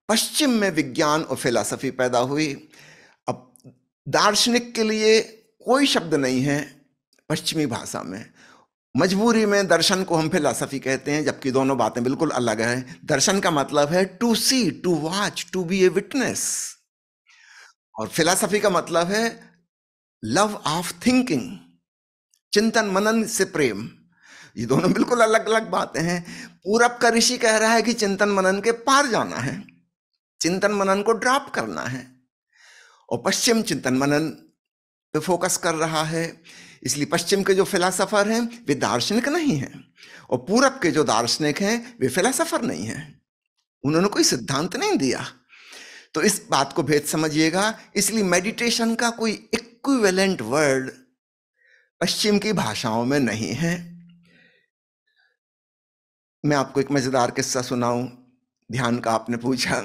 पश्चिम में विज्ञान और फिलॉसफी पैदा हुई। अब दार्शनिक के लिए कोई शब्द नहीं है पश्चिमी भाषा में। मजबूरी में दर्शन को हम फिलॉसफी कहते हैं, जबकि दोनों बातें बिल्कुल अलग हैं। दर्शन का मतलब है to see, to watch, to be a witness, और फिलॉसफी का मतलब है लव ऑफ थिंकिंग, चिंतन मनन से प्रेम। ये दोनों बिल्कुल अलग अलग बातें हैं। पूरब का ऋषि कह रहा है कि चिंतन मनन के पार जाना है, चिंतन मनन को ड्रॉप करना है, और पश्चिम चिंतन मनन पे फोकस कर रहा है। इसलिए पश्चिम के जो फिलॉसफर हैं वे दार्शनिक नहीं हैं, और पूरब के जो दार्शनिक हैं वे फिलॉसफर नहीं हैं, उन्होंने कोई सिद्धांत नहीं दिया। तो इस बात को भेद समझिएगा। इसलिए मेडिटेशन का कोई इक्विवेलेंट वर्ड पश्चिम की भाषाओं में नहीं है। मैं आपको एक मजेदार किस्सा सुनाऊं। ध्यान का आपने पूछा।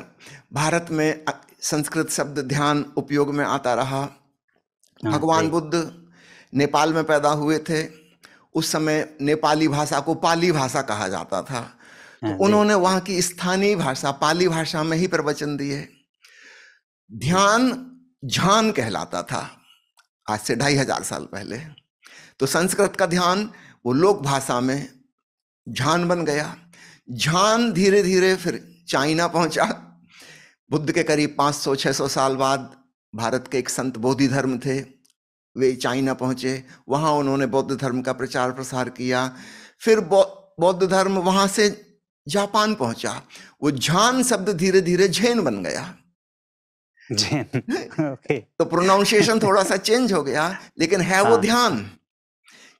भारत में संस्कृत शब्द ध्यान उपयोग में आता रहा। भगवान बुद्ध नेपाल में पैदा हुए थे। उस समय नेपाली भाषा को पाली भाषा कहा जाता था, तो उन्होंने वहां की स्थानीय भाषा पाली भाषा में ही प्रवचन दिए। ध्यान झान कहलाता था आज से 2500 साल पहले। तो संस्कृत का ध्यान वो लोक भाषा में झान बन गया। झान धीरे धीरे फिर चाइना पहुंचा। बुद्ध के करीब 500-600 साल बाद भारत के एक संत बोधि धर्म थे, वे चाइना पहुंचे। वहां उन्होंने बौद्ध धर्म का प्रचार प्रसार किया। फिर बौद्ध धर्म वहां से जापान पहुंचा। वो झान शब्द धीरे धीरे झेन बन गया। तो प्रोनाउंसिएशन थोड़ा सा चेंज हो गया, लेकिन है वो ध्यान,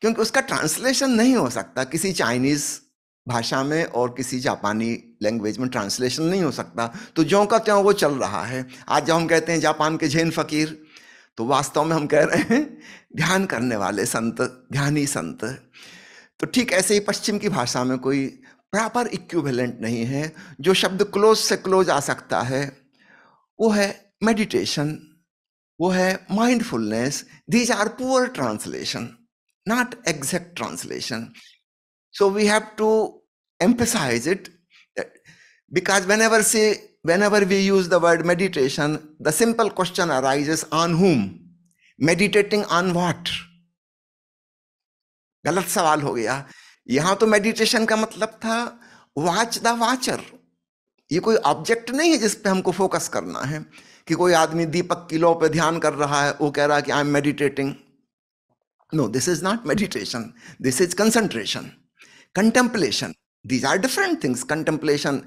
क्योंकि उसका ट्रांसलेशन नहीं हो सकता किसी चाइनीज भाषा में और किसी जापानी लैंग्वेज में ट्रांसलेशन नहीं हो सकता। तो ज्यों का त्यों वो चल रहा है। आज जब हम कहते हैं जापान के झेन फकीर, तो वास्तव में हम कह रहे हैं ध्यान करने वाले संत, ध्यानी संत। तो ठीक ऐसे ही पश्चिम की भाषा में कोई प्रॉपर इक्विवेलेंट नहीं है। जो शब्द क्लोज से क्लोज आ सकता है वो है मेडिटेशन, वो है mindfulness. These are poor translation, not exact translation. So we have to emphasize it, because whenever we use the word meditation, the simple question arises, on whom? Meditating on what? गलत सवाल हो गया। यहां तो meditation का मतलब था watch the watcher. ये कोई ऑब्जेक्ट नहीं है जिस पे हमको फोकस करना है, कि कोई आदमी दीपक की लौ पे ध्यान कर रहा है, वो कह रहा है कि I am meditating. No, this is not meditation. This is concentration, contemplation. These are different things. Contemplation,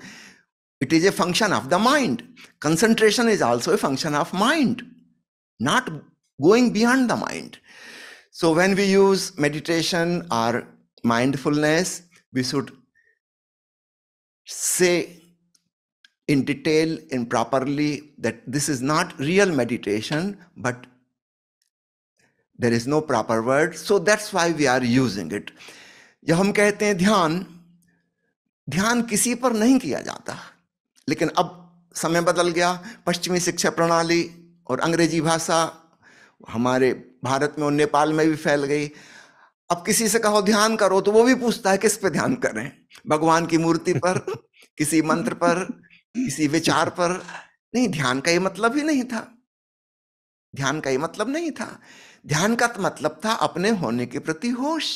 it is a function of the mind. Concentration is also a function of mind, not going beyond the mind. So when we use meditation or mindfulness, we should say in detail and properly that this is not real meditation, but there is no proper word, so that's why we are using it. जब हम कहते हैं ध्यान, ध्यान किसी पर नहीं किया जाता, लेकिन अब समय बदल गया। पश्चिमी शिक्षा प्रणाली और अंग्रेजी भाषा हमारे भारत में और नेपाल में भी फैल गई। अब किसी से कहो ध्यान करो तो वो भी पूछता है किस पे ध्यान करें, भगवान की मूर्ति पर, किसी मंत्र पर, किसी विचार पर। नहीं, ध्यान का ये मतलब ही नहीं था। ध्यान का ये मतलब नहीं था। ध्यान का मतलब था अपने होने के प्रति होश,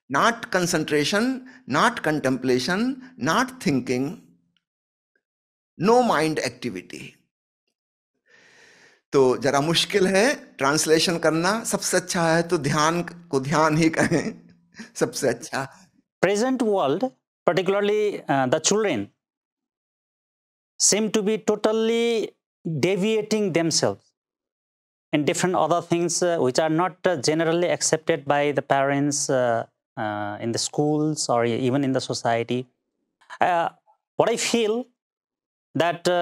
not concentration, not contemplation, not thinking, no mind activity. तो जरा मुश्किल है ट्रांसलेशन करना, सबसे अच्छा है तो ध्यान को ध्यान ही कहें, सबसे अच्छा। Present world, particularly the children, seem to be totally deviating themselves in different other things which are not generally accepted by the parents in the schools or even in the society. What I feel that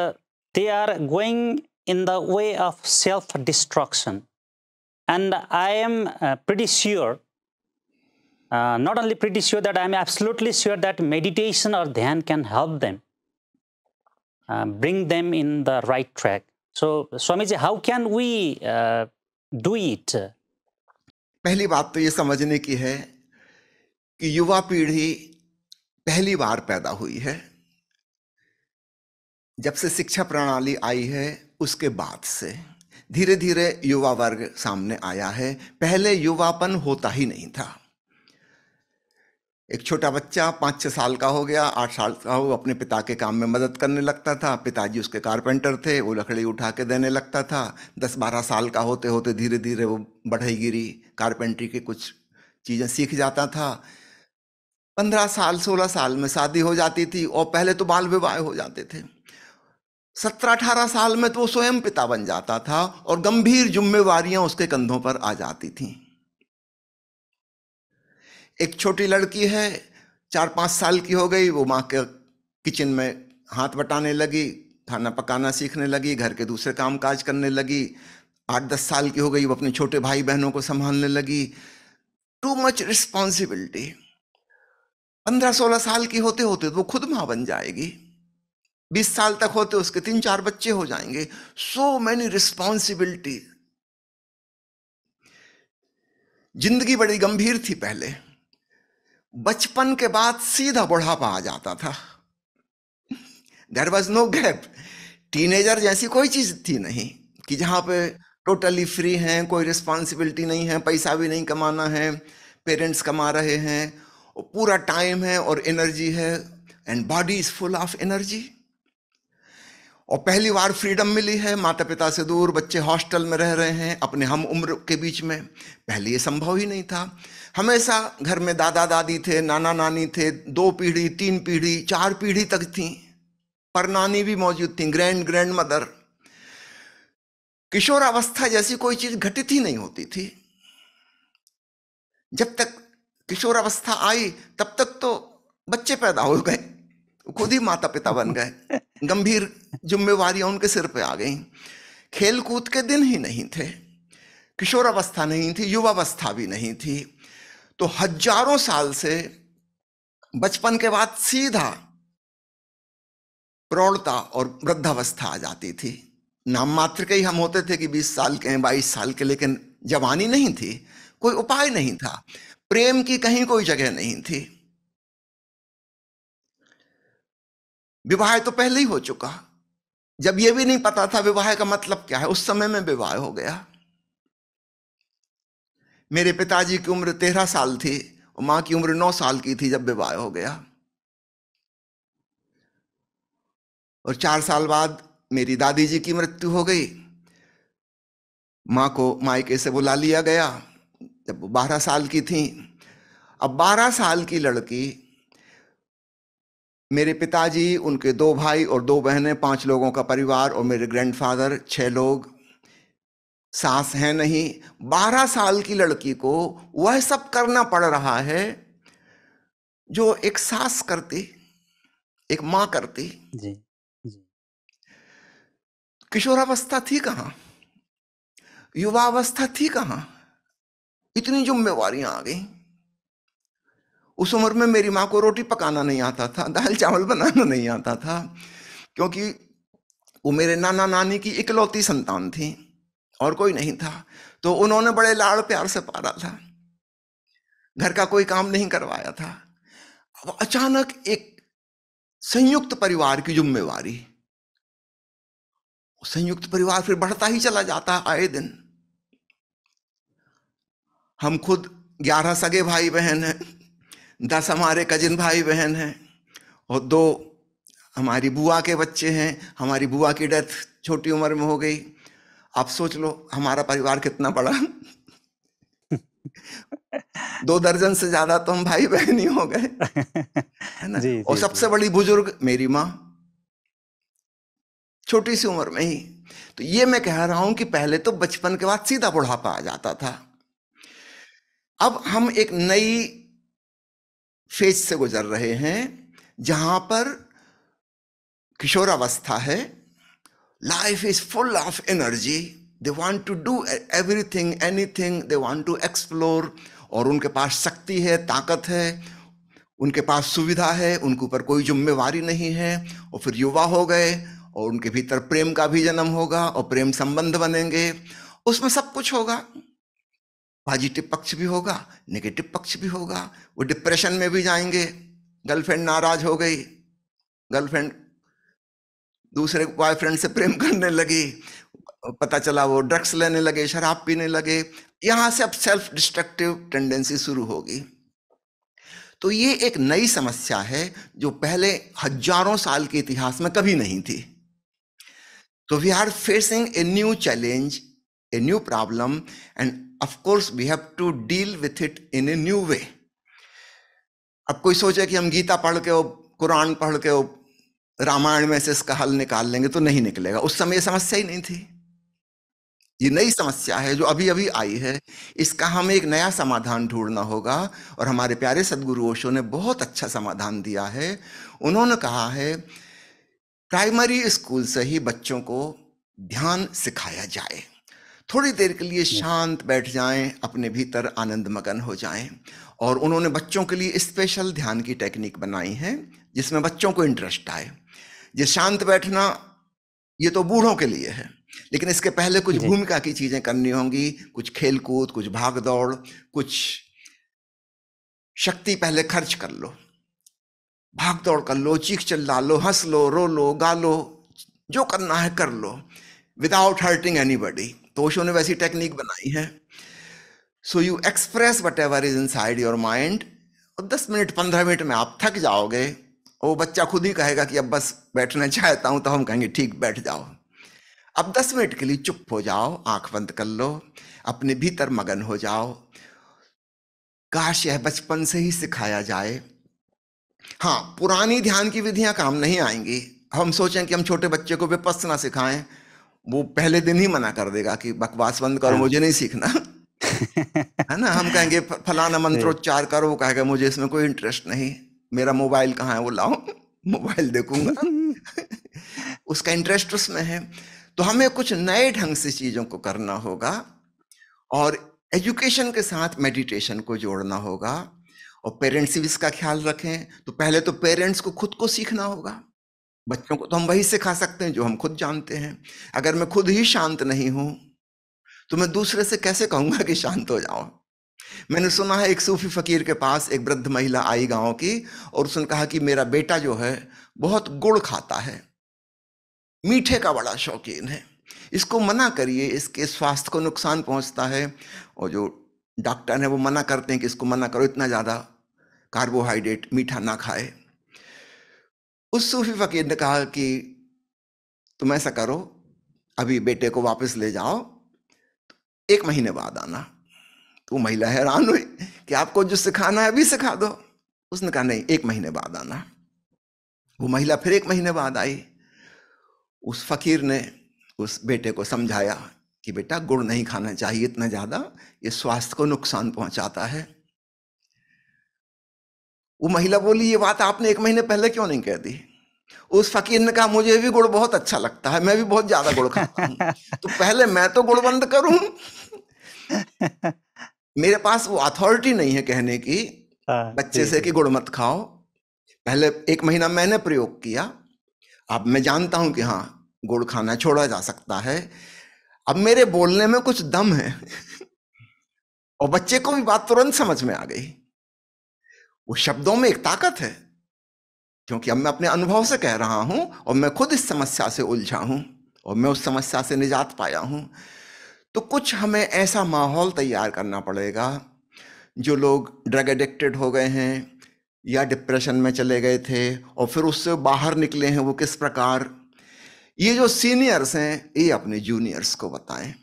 they are going in the way of self-destruction. And I am pretty sure, not only pretty sure, that I am absolutely sure that meditation or dhyan can help them, bring them in the right track. So, Swamiji, how can we do it? पहली बात तो ये समझने की है कि युवा पीढ़ी पहली बार पैदा हुई है। जब से शिक्षा प्रणाली आई है उसके बाद से धीरे धीरे युवा वर्ग सामने आया है। पहले युवापन होता ही नहीं था। एक छोटा बच्चा 5-6 साल का हो गया, 8 साल का हो, अपने पिता के काम में मदद करने लगता था। पिताजी उसके कारपेंटर थे, वो लकड़ी उठा के देने लगता था। 10-12 साल का होते होते धीरे धीरे वो बढ़ईगिरी, कारपेंटरी की कुछ चीज़ें सीख जाता था। 15 साल 16 साल में शादी हो जाती थी, और पहले तो बाल विवाह हो जाते थे। 17-18 साल में तो वो स्वयं पिता बन जाता था और गंभीर जिम्मेवारियां उसके कंधों पर आ जाती थीं। एक छोटी लड़की है, 4-5 साल की हो गई, वो माँ के किचन में हाथ बटाने लगी, खाना पकाना सीखने लगी, घर के दूसरे काम काज करने लगी। 8-10 साल की हो गई, वो अपने छोटे भाई बहनों को संभालने लगी। Too much responsibility. 15-16 साल की होते होते वो खुद माँ बन जाएगी। 20 साल तक होते उसके 3-4 बच्चे हो जाएंगे। So many responsibility. जिंदगी बड़ी गंभीर थी पहले। बचपन के बाद सीधा बुढ़ापा आ जाता था। There was no gap. Teenager जैसी कोई चीज थी नहीं कि जहां पे टोटली फ्री हैं, कोई रिस्पॉन्सिबिलिटी नहीं है, पैसा भी नहीं कमाना है, पेरेंट्स कमा रहे हैं, और पूरा टाइम है और एनर्जी है, and body is full of energy. और पहली बार फ्रीडम मिली है, माता पिता से दूर, बच्चे हॉस्टल में रह रहे हैं अपने हम उम्र के बीच में। पहले ये संभव ही नहीं था। हमेशा घर में दादा दादी थे, नाना नानी थे, 2 पीढ़ी 3 पीढ़ी 4 पीढ़ी तक थी, पर नानी भी मौजूद थी, ग्रैंड मदर। किशोरावस्था जैसी कोई चीज घटित ही नहीं होती थी। जब तक किशोरावस्था आई तब तक तो बच्चे पैदा हो गए, खुद ही माता पिता बन गए, गंभीर जिम्मेवारियां उनके सिर पे आ गई। खेल कूद के दिन ही नहीं थे, किशोरावस्था नहीं थी, युवावस्था भी नहीं थी। तो हजारों साल से बचपन के बाद सीधा प्रौढ़ता और वृद्धावस्था आ जाती थी। नाम मात्र के ही हम होते थे कि 20 साल के हैं, 22 साल के, लेकिन जवानी नहीं थी, कोई उपाय नहीं था, प्रेम की कहीं कोई जगह नहीं थी। विवाह तो पहले ही हो चुका। जब यह भी नहीं पता था विवाह का मतलब क्या है, उस समय में विवाह हो गया। मेरे पिताजी की उम्र 13 साल थी और मां की उम्र 9 साल की थी जब विवाह हो गया। और 4 साल बाद मेरी दादी जी की मृत्यु हो गई। मां को मायके से बुला लिया गया जब वो 12 साल की थी। अब 12 साल की लड़की, मेरे पिताजी, उनके 2 भाई और 2 बहनें, 5 लोगों का परिवार, और मेरे ग्रैंडफादर 6 लोग, सास है नहीं। 12 साल की लड़की को वह सब करना पड़ रहा है जो एक सास करती, एक मां करती। जी, जी। किशोरावस्था थी कहां, युवावस्था थी कहां, इतनी जिम्मेवारियां आ गई। उस उम्र में मेरी मां को रोटी पकाना नहीं आता था, दाल चावल बनाना नहीं आता था, क्योंकि वो मेरे नाना नानी की इकलौती संतान थी और कोई नहीं था। तो उन्होंने बड़े लाड़ प्यार से पाला था, घर का कोई काम नहीं करवाया था। अब अचानक एक संयुक्त परिवार की जिम्मेवारी, संयुक्त परिवार फिर बढ़ता ही चला जाता है आए दिन। हम खुद 11 सगे भाई बहन हैं, 10 हमारे कजिन भाई बहन हैं, और 2 हमारी बुआ के बच्चे हैं। हमारी बुआ की डेथ छोटी उम्र में हो गई। आप सोच लो हमारा परिवार कितना बड़ा। 2 दर्जन से ज्यादा तो हम भाई बहन ही हो गए, है ना। जी और जी सबसे जी बड़ी बुजुर्ग मेरी माँ, छोटी सी उम्र में ही। तो ये मैं कह रहा हूं कि पहले तो बचपन के बाद सीधा बुढ़ापा आ जाता था। अब हम एक नई फेज से गुजर रहे हैं जहां पर किशोरावस्था है, life is full of energy, they want to do everything anything, they want to explore, और उनके पास शक्ति है, ताकत है, उनके पास सुविधा है, उनके ऊपर कोई जिम्मेवारी नहीं है। और फिर युवा हो गए और उनके भीतर प्रेम का भी जन्म होगा और प्रेम संबंध बनेंगे, उसमें सब कुछ होगा। पॉजिटिव पक्ष भी होगा, नेगेटिव पक्ष भी होगा। वो डिप्रेशन में भी जाएंगे, गर्लफ्रेंड नाराज हो गई, गर्लफ्रेंड दूसरे बॉयफ्रेंड से प्रेम करने लगी, पता चला वो ड्रग्स लेने लगे, शराब पीने लगे, यहां से अब सेल्फ डिस्ट्रक्टिव टेंडेंसी शुरू होगी। तो ये एक नई समस्या है जो पहले हजारों साल के इतिहास में कभी नहीं थी। तो we are facing a new challenge, a new problem, and of course we have to deal with it in a new way. अब कोई सोचे कि हम गीता पढ़ के और कुरान पढ़ के और रामायण में से इसका हल निकाल लेंगे, तो नहीं निकलेगा। उस समय ये समस्या ही नहीं थी। ये नई समस्या है जो अभी अभी आई है, इसका हमें एक नया समाधान ढूंढना होगा। और हमारे प्यारे सदगुरु ओशो ने बहुत अच्छा समाधान दिया है। उन्होंने कहा है प्राइमरी स्कूल से ही बच्चों को ध्यान सिखाया जाए, थोड़ी देर के लिए शांत बैठ जाएं, अपने भीतर आनंद मगन हो जाएं। और उन्होंने बच्चों के लिए स्पेशल ध्यान की टेक्निक बनाई है जिसमें बच्चों को इंटरेस्ट आए। ये शांत बैठना ये तो बूढ़ों के लिए है, लेकिन इसके पहले कुछ जी भूमिका की चीजें करनी होंगी, कुछ खेल कूद, कुछ भाग दौड़, कुछ शक्ति पहले खर्च कर लो, भाग दौड़ कर लो, चीख चिल्ला लो, हंस लो, रो लो, गा लो, जो करना है कर लो, विदाउट हर्टिंग एनीबॉडी। तो ओशो ने वैसी टेक्निक बनाई है। So you express what ever is inside your mind, और 10 मिनट 15 मिनट में आप थक जाओगे, और वो बच्चा खुद ही कहेगा कि अब बस बैठना चाहता हूं, तो हम कहेंगे ठीक बैठ जाओ। अब 10 मिनट के लिए चुप हो जाओ, आंख बंद कर लो, अपने भीतर मगन हो जाओ। काश यह बचपन से ही सिखाया जाए। हाँ, पुरानी ध्यान की विधियां काम नहीं आएंगी। हम सोचें कि हम छोटे बच्चे को विपस्सना सिखाएं, वो पहले दिन ही मना कर देगा कि बकवास बंद करो, हाँ मुझे नहीं सीखना। है ना, हम कहेंगे फलाना मंत्रोच्चार करो, वो कहेगा मुझे इसमें कोई इंटरेस्ट नहीं, मेरा मोबाइल कहाँ है, वो लाओ मोबाइल देखूंगा। उसका इंटरेस्ट उसमें है। तो हमें कुछ नए ढंग से चीजों को करना होगा, और एजुकेशन के साथ मेडिटेशन को जोड़ना होगा। और पेरेंट्स भी इसका ख्याल रखें। तो पहले तो पेरेंट्स को खुद को सीखना होगा। बच्चों को तो हम वही सिखा सकते हैं जो हम खुद जानते हैं। अगर मैं खुद ही शांत नहीं हूं तो मैं दूसरे से कैसे कहूंगा कि शांत हो जाओ। मैंने सुना है एक सूफी फकीर के पास एक वृद्ध महिला आई गांव की, और उसने कहा कि मेरा बेटा जो है बहुत गुड़ खाता है, मीठे का बड़ा शौकीन है, इसको मना करिए, इसके स्वास्थ्य को नुकसान पहुंचता है। और जो डॉक्टर है वो मना करते हैं कि इसको मना करो, इतना ज्यादा कार्बोहाइड्रेट मीठा ना खाए। उस सूफी फकीर ने कहा कि तुम ऐसा करो, अभी बेटे को वापस ले जाओ, 1 महीने बाद आना। तो महिला हैरान हुई कि आपको जो सिखाना है अभी सिखा दो। उसने कहा नहीं, 1 महीने बाद आना। वो महिला फिर 1 महीने बाद आई। उस फकीर ने उस बेटे को समझाया कि बेटा गुड़ नहीं खाना चाहिए इतना ज्यादा, ये स्वास्थ्य को नुकसान पहुंचाता है। वो महिला बोली ये बात आपने 1 महीने पहले क्यों नहीं कह दी। उस फकीर ने कहा मुझे भी गुड़ बहुत अच्छा लगता है, मैं भी बहुत ज्यादा गुड़ खाता हूं, तो पहले मैं तो गुड़ बंद करूं। मेरे पास वो अथॉरिटी नहीं है कहने की बच्चे से कि गुड़ मत खाओ। पहले 1 महीना मैंने प्रयोग किया, अब मैं जानता हूं कि हाँ गुड़ खाना छोड़ा जा सकता है। अब मेरे बोलने में कुछ दम है, और बच्चे को भी बात तुरंत समझ में आ गई। वो शब्दों में एक ताकत है, क्योंकि अब मैं अपने अनुभव से कह रहा हूं, और मैं खुद इस समस्या से उलझा हूं, और मैं उस समस्या से निजात पाया हूं। तो कुछ हमें ऐसा माहौल तैयार करना पड़ेगा जो लोग ड्रग एडिक्टेड हो गए हैं या डिप्रेशन में चले गए थे और फिर उससे बाहर निकले हैं, वो किस प्रकार, ये जो सीनियर्स हैं ये अपने जूनियर्स को बताएं,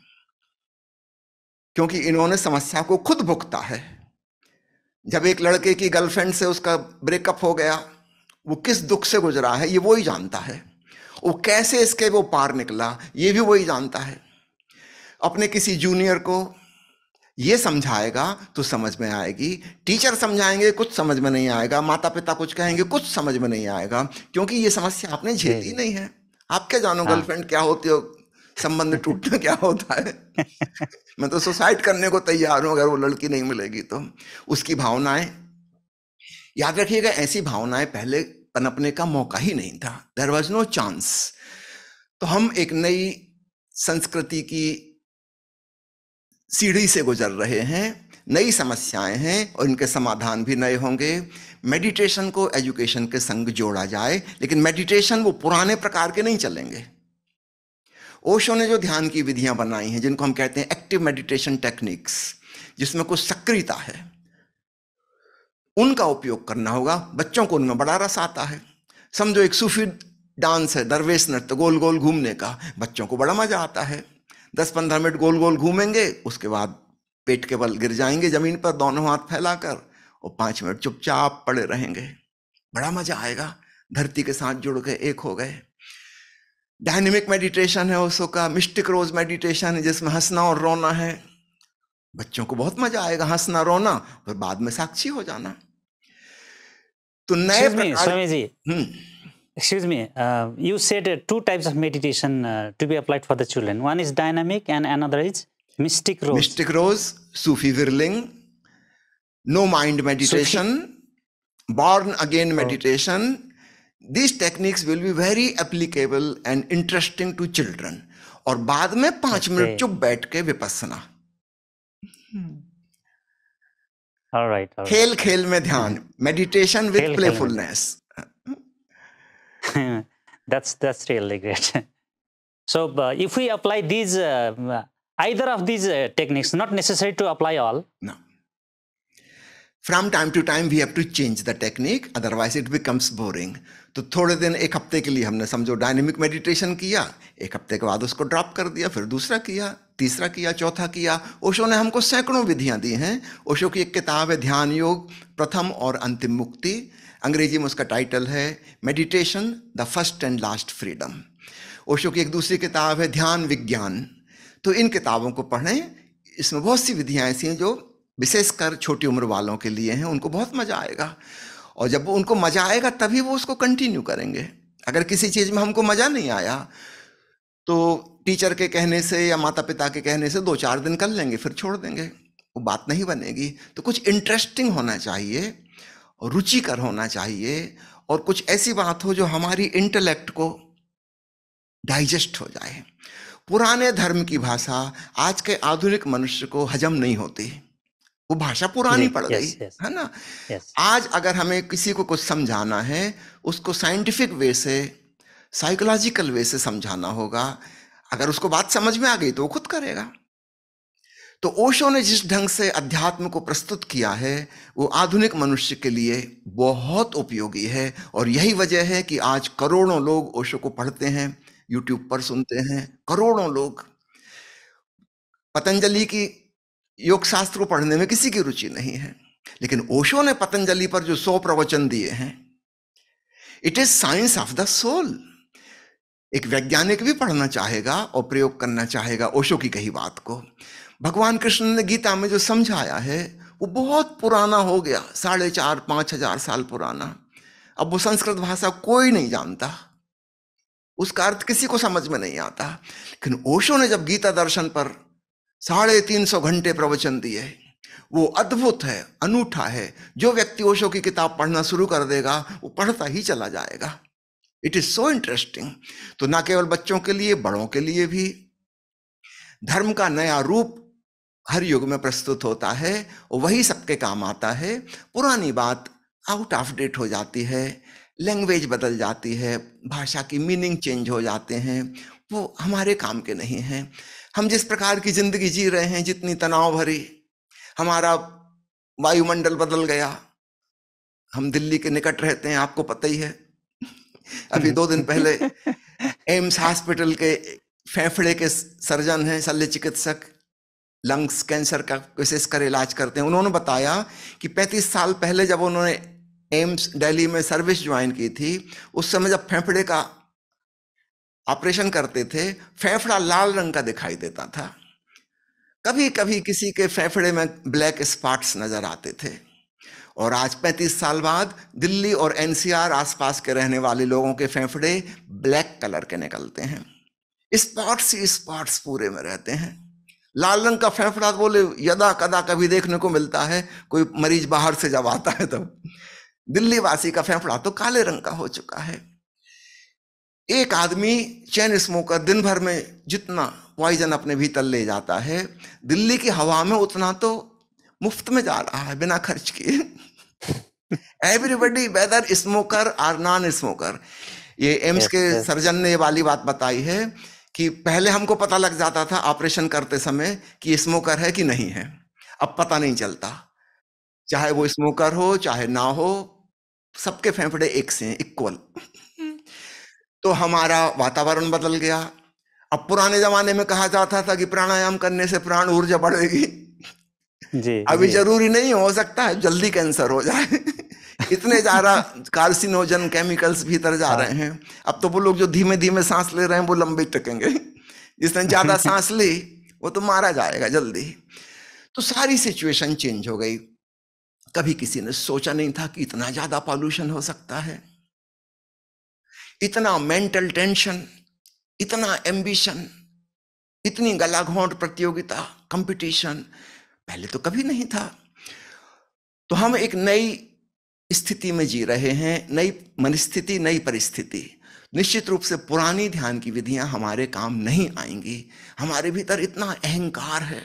क्योंकि इन्होंने समस्या को खुद भुगता है। जब एक लड़के की गर्लफ्रेंड से उसका ब्रेकअप हो गया, वो किस दुख से गुजरा है ये वो ही जानता है, वो कैसे इसके वो पार निकला ये भी वही जानता है। अपने किसी जूनियर को ये समझाएगा तो समझ में आएगी, टीचर समझाएंगे कुछ समझ में नहीं आएगा, माता पिता कुछ कहेंगे कुछ समझ में नहीं आएगा, क्योंकि ये समस्या आपने झेली नहीं है। आप क्या जानो गर्लफ्रेंड क्या होती हो, संबंध टूटना क्या होता है। मैं तो सुसाइड करने को तैयार हूं अगर वो लड़की नहीं मिलेगी तो। उसकी भावनाएं, याद रखिएगा, ऐसी भावनाएं पहले पनपने का मौका ही नहीं था, देयर वाज नो चांस। तो हम एक नई संस्कृति की सीढ़ी से गुजर रहे हैं, नई समस्याएं हैं और इनके समाधान भी नए होंगे। मेडिटेशन को एजुकेशन के संग जोड़ा जाए, लेकिन मेडिटेशन वो पुराने प्रकार के नहीं चलेंगे। ओशो ने जो ध्यान की विधियां बनाई हैं, जिनको हम कहते हैं एक्टिव मेडिटेशन टेक्निक्स, जिसमें कुछ सक्रियता है, उनका उपयोग करना होगा। बच्चों को उनमें बड़ा रस आता है। समझो एक सूफी डांस है, दरवेश नृत्य, गोल गोल घूमने का, बच्चों को बड़ा मजा आता है। 10-15 मिनट गोल गोल घूमेंगे, उसके बाद पेट के बल गिर जाएंगे जमीन पर दोनों हाथ फैलाकर और 5 मिनट चुपचाप पड़े रहेंगे, बड़ा मजा आएगा, धरती के साथ जुड़ गए, एक हो गए। डायनेमिक मेडिटेशन है ओशो का, मिस्टिक रोज मेडिटेशन है जिसमें हंसना और रोना है। बच्चों को बहुत मजा आएगा हंसना रोना, फिर बाद में साक्षी हो जाना। तो नए Swami ji, excuse me, you said 2 types of meditation to be applied for the children. One is dynamic and another is mystic rose. Mystic rose, Sufi whirling, no mind meditation, born again meditation. These techniques will be very applicable and interesting to children. और बाद में 5 minute चुप बैठ के Vipassana. All right. खेल खेल में ध्यान, meditation with playfulness. That's really great. So if we apply these, either of these techniques, not necessary to apply all. No. From time to time we have to change the technique, otherwise it becomes boring. तो थोड़े दिन, एक हफ्ते के लिए हमने समझो dynamic meditation किया, एक हफ्ते के बाद उसको ड्रॉप कर दिया, फिर दूसरा किया, तीसरा किया, चौथा किया। ओशो ने हमको सैकड़ों विधियां दी हैं। ओशो की एक किताब है ध्यान योग, प्रथम और अंतिम मुक्ति, अंग्रेजी में उसका टाइटल है meditation the first and last freedom. Osho की एक दूसरी किताब है ध्यान विज्ञान। तो इन किताबों को पढ़ें, इसमें बहुत सी विधियां ऐसी हैं जो विशेषकर छोटी उम्र वालों के लिए हैं, उनको बहुत मजा आएगा। और जब उनको मजा आएगा तभी वो उसको कंटिन्यू करेंगे। अगर किसी चीज में हमको मजा नहीं आया तो टीचर के कहने से या माता पिता के कहने से 2-4 दिन कर लेंगे, फिर छोड़ देंगे, वो बात नहीं बनेगी। तो कुछ इंटरेस्टिंग होना चाहिए, रुचिकर होना चाहिए, और कुछ ऐसी बात हो जो हमारी इंटेलेक्ट को डाइजेस्ट हो जाए। पुराने धर्म की भाषा आज के आधुनिक मनुष्य को हजम नहीं होती, वो भाषा पुरानी पड़ गई है ना। आज अगर हमें किसी को कुछ समझाना है, उसको साइंटिफिक वे से, साइकोलॉजिकल वे से समझाना होगा। अगर उसको बात समझ में आ गई तो वो खुद करेगा। तो ओशो ने जिस ढंग से अध्यात्म को प्रस्तुत किया है वो आधुनिक मनुष्य के लिए बहुत उपयोगी है। और यही वजह है कि आज करोड़ों लोग ओशो को पढ़ते हैं, यूट्यूब पर सुनते हैं, करोड़ों लोग। पतंजलि की योग शास्त्र को पढ़ने में किसी की रुचि नहीं है, लेकिन ओशो ने पतंजलि पर जो 100 प्रवचन दिए हैं, it is science of the soul. एक वैज्ञानिक भी पढ़ना चाहेगा और प्रयोग करना चाहेगा ओशो की कही बात को। भगवान कृष्ण ने गीता में जो समझाया है वो बहुत पुराना हो गया, 4,500-5 हजार साल पुराना। अब वो संस्कृत भाषा कोई नहीं जानता, उसका अर्थ किसी को समझ में नहीं आता। लेकिन ओशो ने जब गीता दर्शन पर 350 घंटे प्रवचन दिए, वो अद्भुत है, अनूठा है। जो व्यक्ति ओशो की किताब पढ़ना शुरू कर देगा वो पढ़ता ही चला जाएगा। It is so interesting. तो ना केवल बच्चों के लिए, बड़ों के लिए भी धर्म का नया रूप हर युग में प्रस्तुत होता है और वही सबके काम आता है। पुरानी बात आउट ऑफ डेट हो जाती है, लैंग्वेज बदल जाती है, भाषा की मीनिंग चेंज हो जाते हैं, वो हमारे काम के नहीं हैं। हम जिस प्रकार की जिंदगी जी रहे हैं, जितनी तनाव भरी, हमारा वायुमंडल बदल गया। हम दिल्ली के निकट रहते हैं, आपको पता ही है। अभी 2 दिन पहले एम्स हॉस्पिटल के फेफड़े के सर्जन हैं, शल्य चिकित्सक, लंग्स कैंसर का विशेष कर इलाज करते हैं, उन्होंने बताया कि 35 साल पहले जब उन्होंने एम्स दिल्ली में सर्विस ज्वाइन की थी, उस समय जब फेफड़े का ऑपरेशन करते थे, फेफड़ा लाल रंग का दिखाई देता था। कभी कभी किसी के फेफड़े में ब्लैक स्पॉट्स नजर आते थे। और आज 35 साल बाद दिल्ली और एनसीआर आसपास के रहने वाले लोगों के फेफड़े ब्लैक कलर के निकलते हैं। स्पॉट्स ही स्पॉट्स पूरे में रहते हैं। लाल रंग का फेफड़ा बोले यदा कदा कभी देखने को मिलता है, कोई मरीज बाहर से जब आता है तब। दिल्ली वासी का फेफड़ा तो काले रंग का हो चुका है। एक आदमी चेन स्मोकर दिन भर में जितना पॉइजन अपने भीतर ले जाता है, दिल्ली की हवा में उतना तो मुफ्त में जा रहा है बिना खर्च किए। एवरीबडी वेदर स्मोकर और नॉन स्मोकर। ये एम्स के सर्जन ने ये वाली बात बताई है कि पहले हमको पता लग जाता था ऑपरेशन करते समय कि स्मोकर है कि नहीं है, अब पता नहीं चलता। चाहे वो स्मोकर हो चाहे ना हो, सबके फेफड़े एक से हैं, इक्वल। तो हमारा वातावरण बदल गया। अब पुराने जमाने में कहा जाता था कि प्राणायाम करने से प्राण ऊर्जा बढ़ेगी। जी, अभी जी। जरूरी नहीं, हो सकता है जल्दी कैंसर हो जाए। इतने ज्यादा कार्सिनोजन केमिकल्स भीतर जा रहे हैं। अब तो वो लोग जो धीमे धीमे सांस ले रहे हैं वो लंबे टिकेंगे, जिसने ज्यादा सांस ली वो तो मारा जाएगा जल्दी। तो सारी सिचुएशन चेंज हो गई। कभी किसी ने सोचा नहीं था कि इतना ज्यादा पॉल्यूशन हो सकता है, इतना मेंटल टेंशन, इतना एम्बिशन, इतनी गलाघोंट प्रतियोगिता, कंपटीशन, पहले तो कभी नहीं था। तो हम एक नई स्थिति में जी रहे हैं, नई मनस्थिति, नई परिस्थिति। निश्चित रूप से पुरानी ध्यान की विधियां हमारे काम नहीं आएंगी। हमारे भीतर इतना अहंकार है,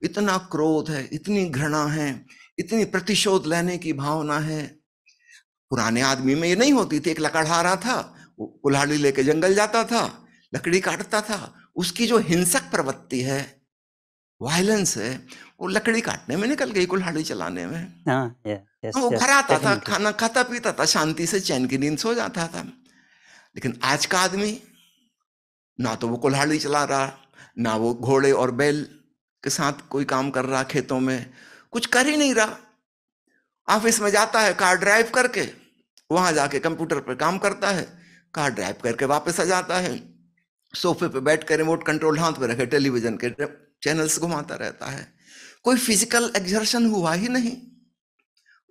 इतना क्रोध है, इतनी घृणा है, इतनी प्रतिशोध लेने की भावना है। पुराने आदमी में ये नहीं होती थी। एक लकड़हारा था, वो कुल्हाड़ी लेके जंगल जाता था, लकड़ी काटता था। उसकी जो हिंसक प्रवृत्ति है, वायलेंस है, वो लकड़ी काटने में निकल गई, कुल्हाड़ी चलाने में। वो घर आता था, खाना खाता पीता था, शांति से चैन की नींद सो जाता था। लेकिन आज का आदमी ना तो वो कुल्हाड़ी चला रहा, ना वो घोड़े और बैल के साथ कोई काम कर रहा, खेतों में कुछ कर ही नहीं रहा। ऑफिस में जाता है कार ड्राइव करके, वहां जाके कंप्यूटर पर काम करता है, कार ड्राइव करके वापस आ जाता है, सोफे पे बैठ कर रिमोट कंट्रोल हाथ में रखे टेलीविजन के चैनल्स घुमाता रहता है। कोई फिजिकल एक्सर्शन हुआ ही नहीं।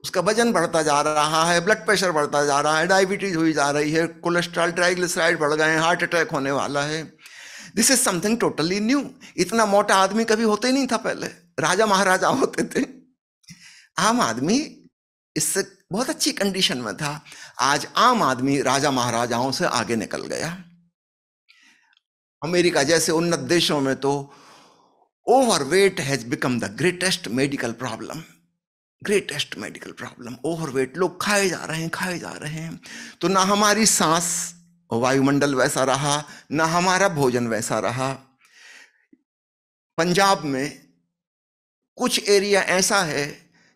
उसका वजन बढ़ता जा रहा है, ब्लड प्रेशर बढ़ता जा रहा है, डायबिटीज हुई जा रही है, कोलेस्ट्रॉल ट्राइग्लिसराइड बढ़ गए हैं, हार्ट अटैक होने वाला है। This is something totally new. इतना मोटा आदमी कभी होते ही नहीं था पहले, राजा महाराजा होते थे। आम आदमी इससे बहुत अच्छी कंडीशन में था। आज आम आदमी राजा महाराजाओं से आगे निकल गया। अमेरिका जैसे उन्नत देशों में तो overweight has become the greatest medical problem. Greatest medical problem overweight. लोग खाए जा रहे हैं, खाए जा रहे हैं। तो ना हमारी सांस वायुमंडल वैसा रहा, ना हमारा भोजन वैसा रहा। पंजाब में कुछ एरिया ऐसा है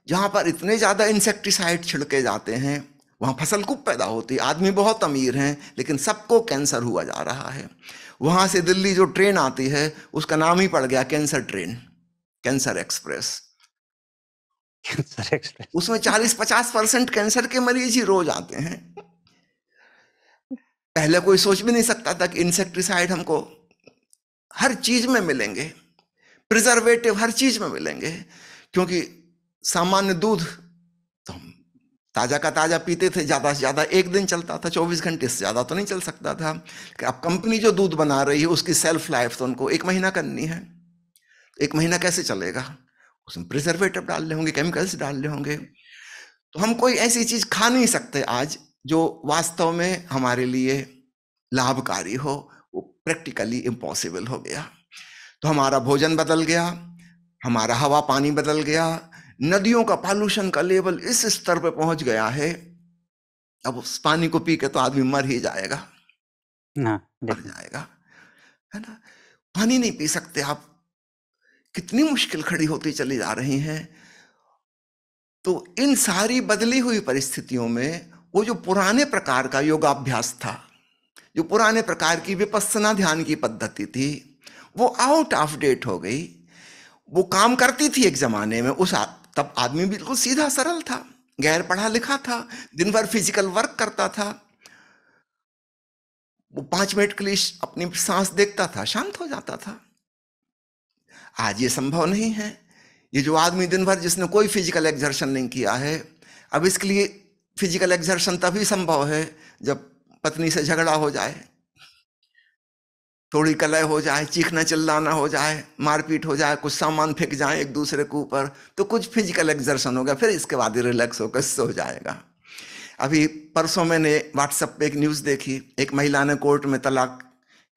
जहां पर इतने ज्यादा इंसेक्टिसाइड छिड़के जाते हैं, वहां फसल खूब पैदा होती है, आदमी बहुत अमीर हैं, लेकिन सबको कैंसर हुआ जा रहा है। वहां से दिल्ली जो ट्रेन आती है उसका नाम ही पड़ गया कैंसर ट्रेन, कैंसर एक्सप्रेस। उसमें 40-50% कैंसर के मरीज ही रोज आते हैं। पहले कोई सोच भी नहीं सकता था कि इंसेक्टिसाइड हमको हर चीज में मिलेंगे, प्रिजर्वेटिव हर चीज में मिलेंगे। क्योंकि सामान्य दूध तो हम ताजा का ताजा पीते थे, ज्यादा से ज्यादा एक दिन चलता था, 24 घंटे से ज्यादा तो नहीं चल सकता था। कि अब कंपनी जो दूध बना रही है उसकी सेल्फ लाइफ तो उनको 1 महीना करनी है। 1 महीना कैसे चलेगा? उसमें प्रिजर्वेटिव डालने होंगे, केमिकल्स डालने होंगे। तो हम कोई ऐसी चीज खा नहीं सकते आज जो वास्तव में हमारे लिए लाभकारी हो। वो प्रैक्टिकली इम्पॉसिबल हो गया। तो हमारा भोजन बदल गया, हमारा हवा पानी बदल गया, नदियों का पॉल्यूशन का लेवल इस स्तर पे पहुंच गया है, अब उस पानी को पी के तो आदमी मर ही जाएगा, मर जाएगा, है ना। पानी नहीं पी सकते आप। कितनी मुश्किल खड़ी होती चली जा रही है। तो इन सारी बदली हुई परिस्थितियों में वो जो पुराने प्रकार का योगाभ्यास था, जो पुराने प्रकार की विपස්සना ध्यान की पद्धति थी, वो आउट ऑफ डेट हो गई। वो काम करती थी एक जमाने में, तब आदमी बिल्कुल सीधा सरल था, गैर पढ़ा लिखा था, दिन भर फिजिकल वर्क करता था, वो 5 मिनट के लिए अपनी सांस देखता था, शांत हो जाता था। आज ये संभव नहीं है। ये जो आदमी दिन भर जिसने कोई फिजिकल एक्सर्शन नहीं किया है, अब इसके लिए फिजिकल एक्सर्शन तभी संभव है जब पत्नी से झगड़ा हो जाए, थोड़ी कलह हो जाए, चीखना चिल्लाना हो जाए, मारपीट हो जाए, कुछ सामान फेंक जाए एक दूसरे के ऊपर, तो कुछ फिजिकल एक्सर्शन होगा, फिर इसके बाद ही रिलैक्स होकर सो जाएगा। अभी परसों मैंने व्हाट्सएप पे एक न्यूज़ देखी, एक महिला ने कोर्ट में तलाक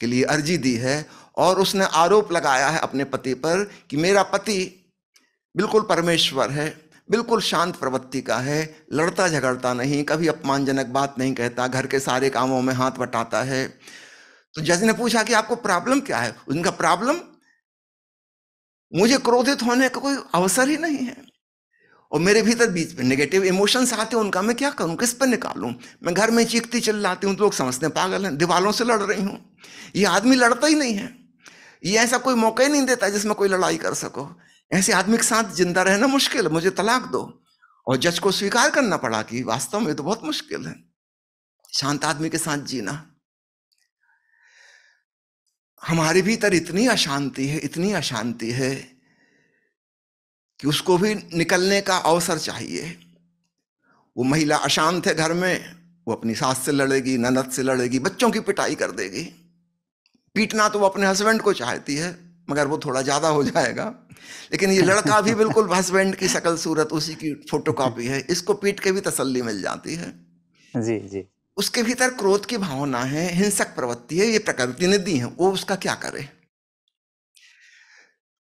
के लिए अर्जी दी है और उसने आरोप लगाया है अपने पति पर कि मेरा पति बिल्कुल परमेश्वर है, बिल्कुल शांत प्रवृत्ति का है, लड़ता झगड़ता नहीं, कभी अपमानजनक बात नहीं कहता, घर के सारे कामों में हाथ बटाता है। तो जज ने पूछा कि आपको प्रॉब्लम क्या है? उनका प्रॉब्लम, मुझे क्रोधित होने का कोई अवसर ही नहीं है और मेरे भीतर बीच में नेगेटिव इमोशंस आते हैं, उनका मैं क्या करूं, किस पर निकालूं? मैं घर में चीखती चिल्लाती हूं तो लोग समझते हैं पागल हैं, दीवालों से लड़ रही हूं। ये आदमी लड़ता ही नहीं है, ये ऐसा कोई मौका ही नहीं देता जिसमें कोई लड़ाई कर सको। ऐसे आदमी के साथ जिंदा रहना मुश्किल है, मुझे तलाक दो। और जज को स्वीकार करना पड़ा कि वास्तव में तो बहुत मुश्किल है शांत आदमी के साथ जीना। हमारे भीतर इतनी अशांति है, इतनी अशांति है कि उसको भी निकलने का अवसर चाहिए। वो महिला अशांत है घर में, वो अपनी सास से लड़ेगी, ननद से लड़ेगी, बच्चों की पिटाई कर देगी। पीटना तो वो अपने हस्बैंड को चाहती है, मगर वो थोड़ा ज्यादा हो जाएगा। लेकिन ये लड़का भी बिल्कुल हस्बैंड की शक्ल सूरत उसी की फोटोकॉपी है, इसको पीट के भी तसल्ली मिल जाती है। जी जी। उसके भीतर क्रोध की भावना है, हिंसक प्रवृत्ति है, ये प्रकृति ने दी है, वो उसका क्या करे?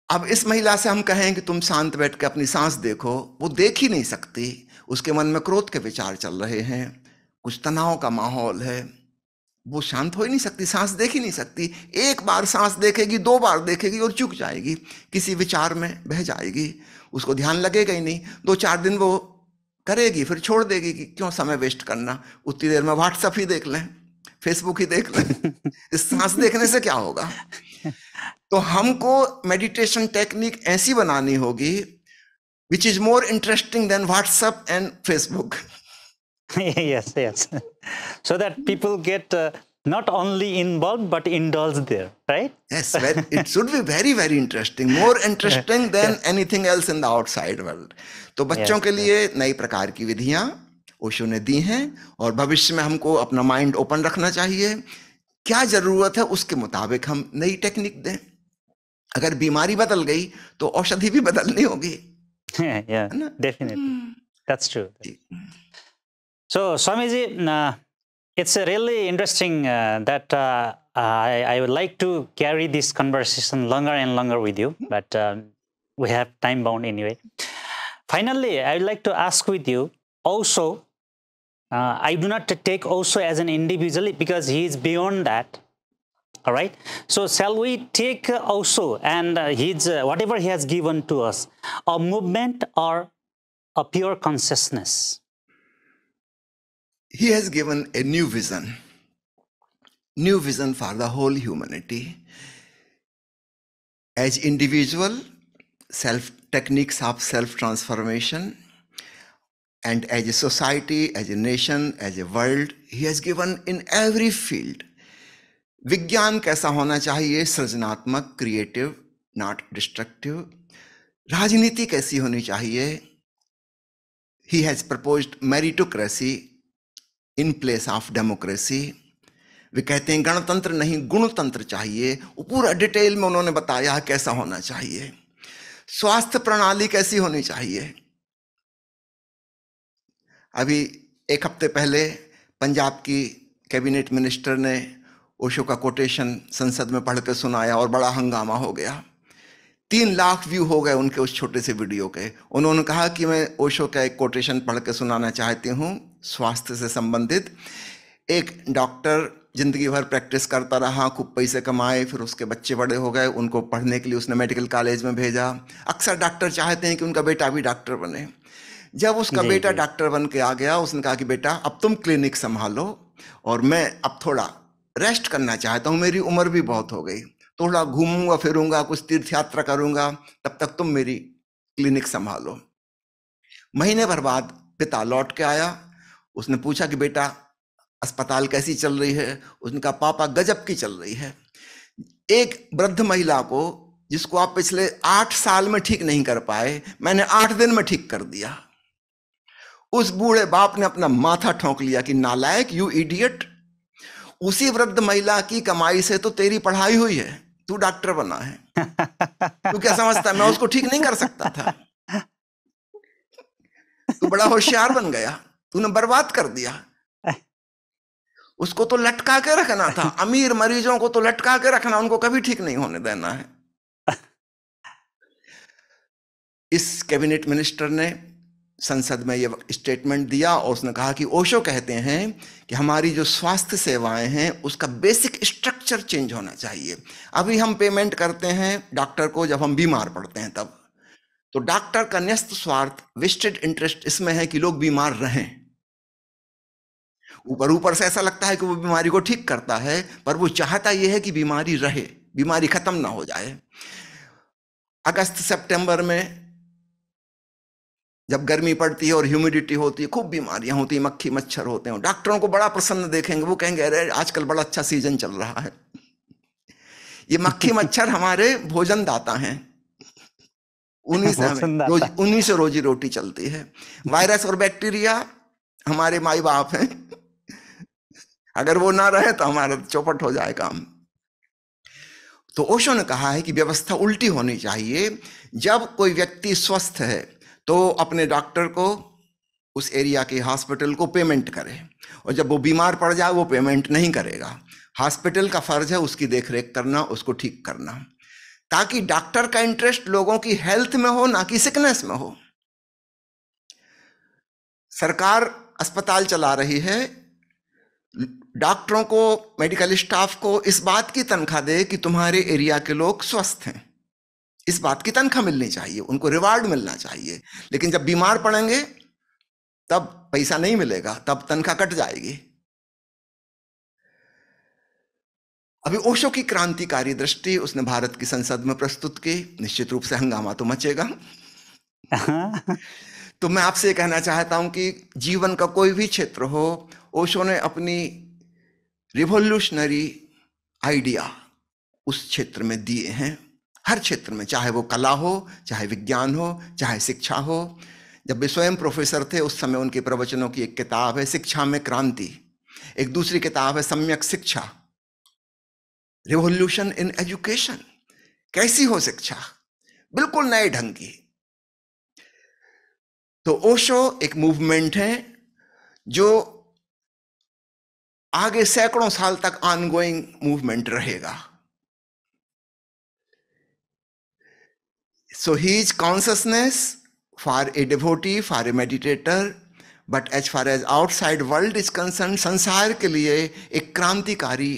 अब इस महिला से हम कहें कि तुम शांत बैठ के अपनी सांस देखो, वो देख ही नहीं सकती। उसके मन में क्रोध के विचार चल रहे हैं, कुछ तनाव का माहौल है, वो शांत हो ही नहीं सकती, सांस देख ही नहीं सकती। एक बार सांस देखेगी, 2 बार देखेगी और चूक जाएगी, किसी विचार में बह जाएगी, उसको ध्यान लगेगा ही नहीं। 2-4 दिन वो करेगी, फिर छोड़ देगी कि क्यों समय वेस्ट करना, उतनी देर में व्हाट्सएप ही देख लें, फेसबुक ही देख लें। इस सांस देखने से क्या होगा? तो हमको मेडिटेशन टेक्निक ऐसी बनानी होगी which is more interesting than WhatsApp and Facebook. Yes, yes. So that people get not only involved but indulge there, right? Yes, it should be very, very interesting, more interesting than anything else in the outside world. तो बच्चों के लिए नई प्रकार की विधियां ओशो ने दी हैं और भविष्य में हमको अपना माइंड ओपन रखना चाहिए। क्या जरूरत है उसके मुताबिक हम नई टेक्निक दें। अगर बीमारी बदल गई तो औषधि भी बदलनी होगी। Yeah, definitely. That's true. So, Swamiji, it's really interesting that I would like to carry this conversation longer and longer with you, but we have time bound anyway. Finally, I would like to ask with you also, I do not take also as an individual because he is beyond that. All right. So shall we take also and his whatever he has given to us, a movement or a pure consciousness? He has given a new vision for the whole humanity. As individual, techniques of self-transformation, and as a society, as a nation, as a world, he has given in every field. विज्ञान कैसा होना चाहिए? सृजनात्मक, creative, not destructive. राजनीति कैसी होनी चाहिए? He has proposed meritocracy in place of democracy. वे कहते हैं गणतंत्र नहीं गुणतंत्र चाहिए। वो पूरा डिटेल में उन्होंने बताया कैसा होना चाहिए। स्वास्थ्य प्रणाली कैसी होनी चाहिए? अभी 1 हफ्ते पहले पंजाब की कैबिनेट मिनिस्टर ने ओशो का कोटेशन संसद में पढ़ के सुनाया और बड़ा हंगामा हो गया। 3 लाख व्यू हो गए उनके उस छोटे से वीडियो के। उन्होंने कहा कि मैं ओशो का एक कोटेशन पढ़ के सुनाना चाहती हूँ स्वास्थ्य से संबंधित। एक डॉक्टर जिंदगी भर प्रैक्टिस करता रहा, खूब पैसे कमाए, फिर उसके बच्चे बड़े हो गए, उनको पढ़ने के लिए उसने मेडिकल कॉलेज में भेजा। अक्सर डॉक्टर चाहते हैं कि उनका बेटा भी डॉक्टर बने। जब उसका जी बेटा जी डॉक्टर बन के आ गया, उसने कहा कि बेटा अब तुम क्लिनिक संभालो और मैं अब थोड़ा रेस्ट करना चाहता हूँ, मेरी उम्र भी बहुत हो गई, थोड़ा घूमूंगा फिरूंगा, कुछ तीर्थ यात्रा करूंगा, तब तक तुम मेरी क्लिनिक संभालो। महीने भर बाद पिता लौट के आया। उसने पूछा कि बेटा अस्पताल कैसी चल रही है? उसने कहा पापा गजब की चल रही है। एक वृद्ध महिला को जिसको आप पिछले 8 साल में ठीक नहीं कर पाए, मैंने 8 दिन में ठीक कर दिया। उस बूढ़े बाप ने अपना माथा ठोंक लिया कि नालायक, यू इडियट, उसी वृद्ध महिला की कमाई से तो तेरी पढ़ाई हुई है, तू डॉक्टर बना है, तू क्या समझता है मैं उसको ठीक नहीं कर सकता था? तू बड़ा होशियार बन गया, तूने बर्बाद कर दिया। उसको तो लटका के रखना था, अमीर मरीजों को तो लटका के रखना, उनको कभी ठीक नहीं होने देना है। इस कैबिनेट मिनिस्टर ने संसद में यह स्टेटमेंट दिया और उसने कहा कि ओशो कहते हैं कि हमारी जो स्वास्थ्य सेवाएं हैं उसका बेसिक स्ट्रक्चर चेंज होना चाहिए। अभी हम पेमेंट करते हैं डॉक्टर को जब हम बीमार पड़ते हैं तब, तो डॉक्टर का न्यस्त स्वार्थ, वेस्टेड इंटरेस्ट इसमें है कि लोग बीमार रहें। ऊपर ऊपर से ऐसा लगता है कि वो बीमारी को ठीक करता है, पर वो चाहता यह है कि बीमारी रहे, बीमारी खत्म ना हो जाए। अगस्त सितंबर में जब गर्मी पड़ती है और ह्यूमिडिटी होती है, खूब बीमारियां होती है, मक्खी मच्छर होते हैं, डॉक्टरों को बड़ा प्रसन्न देखेंगे, वो कहेंगे अरे आजकल बड़ा अच्छा सीजन चल रहा है। ये मक्खी मच्छर हमारे भोजन दाता हैं, उन्हीं से रोजी रोटी चलती है। वायरस और बैक्टीरिया हमारे माई बाप हैं, अगर वो ना रहे तो हमारा चौपट हो जाए काम। तो ओशो ने कहा है कि व्यवस्था उल्टी होनी चाहिए। जब कोई व्यक्ति स्वस्थ है तो अपने डॉक्टर को, उस एरिया के हॉस्पिटल को पेमेंट करे, और जब वो बीमार पड़ जाए वो पेमेंट नहीं करेगा। हॉस्पिटल का फर्ज है उसकी देखरेख करना, उसको ठीक करना, ताकि डॉक्टर का इंटरेस्ट लोगों की हेल्थ में हो, ना कि सिकनेस में हो। सरकार अस्पताल चला रही है, डॉक्टरों को, मेडिकल स्टाफ को इस बात की तनख्वाह दे कि तुम्हारे एरिया के लोग स्वस्थ हैं, इस बात की तनख्वाह मिलनी चाहिए, उनको रिवार्ड मिलना चाहिए। लेकिन जब बीमार पड़ेंगे तब पैसा नहीं मिलेगा, तब तनख्वाह कट जाएगी। अभी ओशो की क्रांतिकारी दृष्टि उसने भारत की संसद में प्रस्तुत की। निश्चित रूप से हंगामा तो मचेगा। तो मैं आपसे कहना चाहता हूं कि जीवन का कोई भी क्षेत्र हो, ओशो ने अपनी रिवोल्यूशनरी आइडिया उस क्षेत्र में दिए हैं, हर क्षेत्र में, चाहे वो कला हो, चाहे विज्ञान हो, चाहे शिक्षा हो। जब वे स्वयं प्रोफेसर थे उस समय उनके प्रवचनों की एक किताब है शिक्षा में क्रांति, एक दूसरी किताब है सम्यक शिक्षा, रिवोल्यूशन इन एजुकेशन, कैसी हो शिक्षा, बिल्कुल नए ढंग की। तो ओशो एक मूवमेंट है जो आगे सैकड़ों साल तक ऑनगोइंग मूवमेंट रहेगा। So his consciousness for a devotee, for a meditator, but as far as outside world is concerned, संसार के लिए एक क्रांतिकारी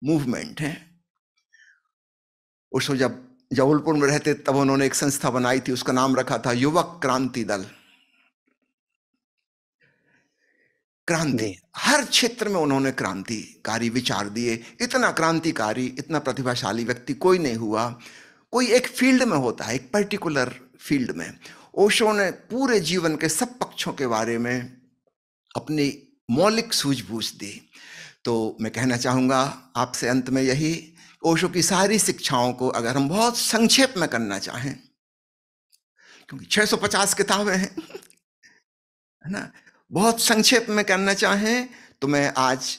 मूवमेंट है। उसको जब जबलपुर में रहते तब उन्होंने एक संस्था बनाई थी, उसका नाम रखा था युवक क्रांति दल। क्रांति, हर क्षेत्र में उन्होंने क्रांतिकारी विचार दिए। इतना क्रांतिकारी, इतना प्रतिभाशाली व्यक्ति कोई नहीं हुआ। कोई एक फील्ड में होता है, एक पर्टिकुलर फील्ड में। ओशो ने पूरे जीवन के सब पक्षों के बारे में अपनी मौलिक सूझबूझ दी। तो मैं कहना चाहूंगा आपसे अंत में यही, ओशो की सारी शिक्षाओं को अगर हम बहुत संक्षेप में करना चाहें, क्योंकि 650 किताबें हैं, है ना, बहुत संक्षेप में करना चाहें तो मैं आज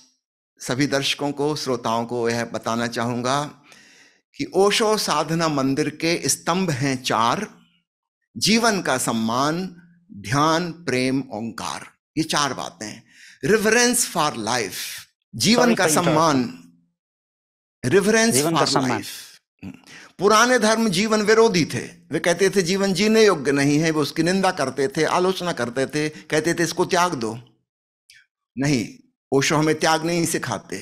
सभी दर्शकों को, श्रोताओं को यह बताना चाहूंगा कि ओशो साधना मंदिर के स्तंभ हैं 4: जीवन का सम्मान, ध्यान, प्रेम, ओंकार। ये 4 बातें। रिवरेंस फॉर लाइफ, जीवन का सम्मान, रिवरेंस फॉर लाइफ। पुराने धर्म जीवन विरोधी थे, वे कहते थे जीवन जीने योग्य नहीं है, वे उसकी निंदा करते थे, आलोचना करते थे, कहते थे इसको त्याग दो। नहीं, ओशो हमें त्याग नहीं सिखाते।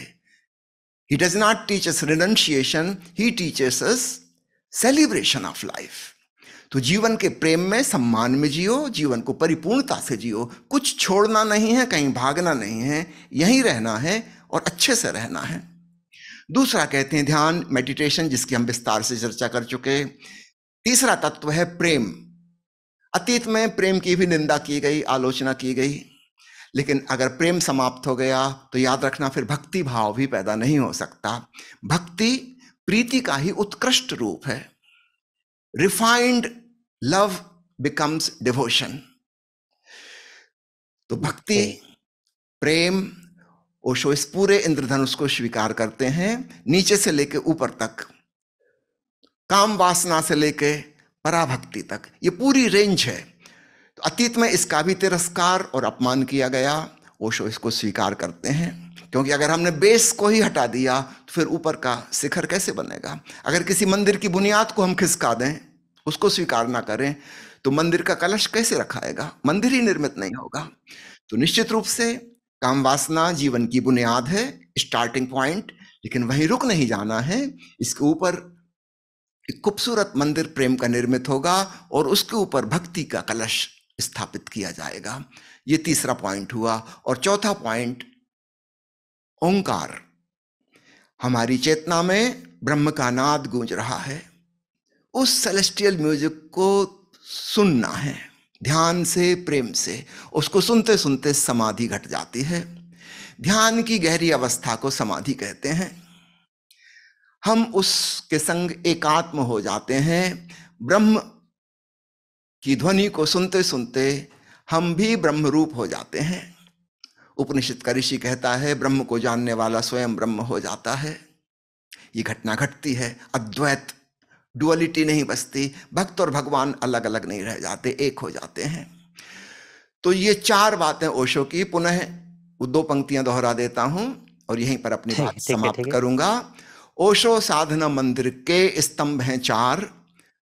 He does not teach us renunciation, he teaches us celebration of life. तो जीवन के प्रेम में, सम्मान में जियो, जीवन को परिपूर्णता से जियो। कुछ छोड़ना नहीं है, कहीं भागना नहीं है, यहीं रहना है और अच्छे से रहना है। दूसरा कहते हैं ध्यान, मेडिटेशन, जिसकी हम विस्तार से चर्चा कर चुके। तीसरा तत्व है प्रेम। अतीत में प्रेम की भी निंदा की गई, आलोचना की गई, लेकिन अगर प्रेम समाप्त हो गया तो याद रखना फिर भक्ति भाव भी पैदा नहीं हो सकता। भक्ति प्रीति का ही उत्कृष्ट रूप है। Refined love becomes devotion. तो भक्ति, प्रेम, ओशो इस पूरे इंद्रधनुष को स्वीकार करते हैं, नीचे से लेके ऊपर तक, काम वासना से लेके पराभक्ति तक, ये पूरी रेंज है। तो अतीत में इसका भी तिरस्कार और अपमान किया गया, ओशो इसको स्वीकार करते हैं, क्योंकि अगर हमने बेस को ही हटा दिया तो फिर ऊपर का शिखर कैसे बनेगा। अगर किसी मंदिर की बुनियाद को हम खिसका दें, उसको स्वीकार ना करें, तो मंदिर का कलश कैसे रखाएगा, मंदिर ही निर्मित नहीं होगा। तो निश्चित रूप से काम वासना जीवन की बुनियाद है, स्टार्टिंग पॉइंट, लेकिन वहीं रुक नहीं जाना है। इसके ऊपर एक खूबसूरत मंदिर प्रेम का निर्मित होगा और उसके ऊपर भक्ति का कलश स्थापित किया जाएगा। ये तीसरा पॉइंट हुआ। और चौथा पॉइंट, ओंकार। हमारी चेतना में ब्रह्म का नाद गूंज रहा है, उस सेलेस्टियल म्यूजिक को सुनना है, ध्यान से, प्रेम से। उसको सुनते सुनते समाधि घट जाती है। ध्यान की गहरी अवस्था को समाधि कहते हैं। हम उसके संग एकात्म हो जाते हैं। ब्रह्म की ध्वनि को सुनते सुनते हम भी ब्रह्म रूप हो जाते हैं। उपनिषद का ऋषि कहता है, ब्रह्म को जानने वाला स्वयं ब्रह्म हो जाता है। ये घटना घटती है, अद्वैत, डुअलिटी नहीं बचती, भक्त और भगवान अलग अलग नहीं रह जाते, एक हो जाते हैं। तो ये चार बातें ओशो की, पुनः 2 पंक्तियां दोहरा देता हूं और यहीं पर अपनी बात समाप्त करूंगा। ओशो साधना मंदिर के स्तंभ हैं 4,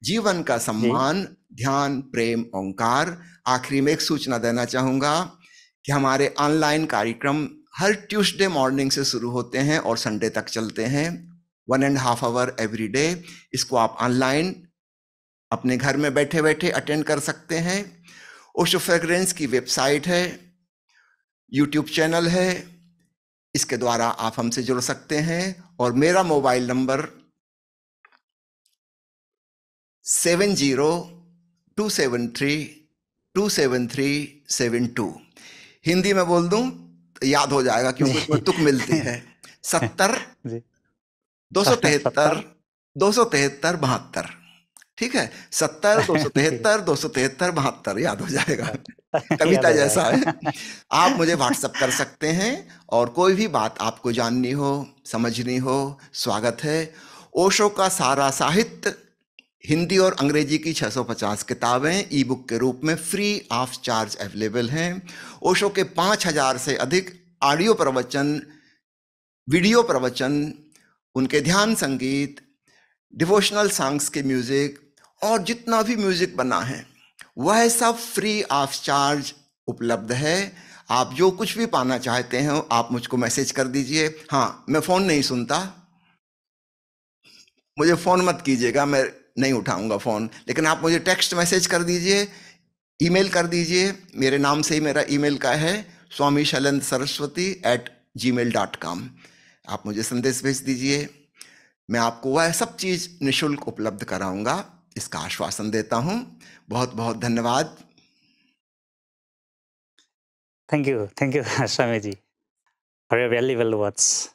जीवन का सम्मान, ध्यान, प्रेम, ओंकार। आखिरी में एक सूचना देना चाहूंगा कि हमारे ऑनलाइन कार्यक्रम हर ट्यूसडे मॉर्निंग से शुरू होते हैं और संडे तक चलते हैं, 1.5 आवर एवरी डे। इसको आप ऑनलाइन अपने घर में बैठे बैठे अटेंड कर सकते हैं। ओशो फ्रेग्रेंस की वेबसाइट है, यूट्यूब चैनल है, इसके द्वारा आप हमसे जुड़ सकते हैं। और मेरा मोबाइल नंबर 7027327372। हिंदी में बोल दूं तो याद हो जाएगा, क्योंकि उसमें तुक मिलती है। 70 273 273 72। ठीक है, 70 273 273 72, याद हो जाएगा। कविता जैसा है। आप मुझे व्हाट्सएप कर सकते हैं और कोई भी बात आपको जाननी हो, समझनी हो, स्वागत है। ओशो का सारा साहित्य, हिंदी और अंग्रेजी की 650 किताबें ई बुक के रूप में फ्री ऑफ चार्ज अवेलेबल हैं। ओशो के 5000 से अधिक ऑडियो प्रवचन, वीडियो प्रवचन, उनके ध्यान संगीत, डिवोशनल सॉन्ग्स के म्यूजिक और जितना भी म्यूजिक बना है वह सब फ्री ऑफ चार्ज उपलब्ध है। आप जो कुछ भी पाना चाहते हैं आप मुझको मैसेज कर दीजिए। हाँ, मैं फ़ोन नहीं सुनता, मुझे फ़ोन मत कीजिएगा, मैं नहीं उठाऊंगा फ़ोन, लेकिन आप मुझे टेक्स्ट मैसेज कर दीजिए, ईमेल कर दीजिए। मेरे नाम से ही मेरा ईमेल का है, swamishailendra@gmail.com। आप मुझे संदेश भेज दीजिए, मैं आपको वह सब चीज़ निःशुल्क उपलब्ध कराऊंगा, इसका आश्वासन देता हूं। बहुत बहुत धन्यवाद। Thank you Swami ji for your valuable words.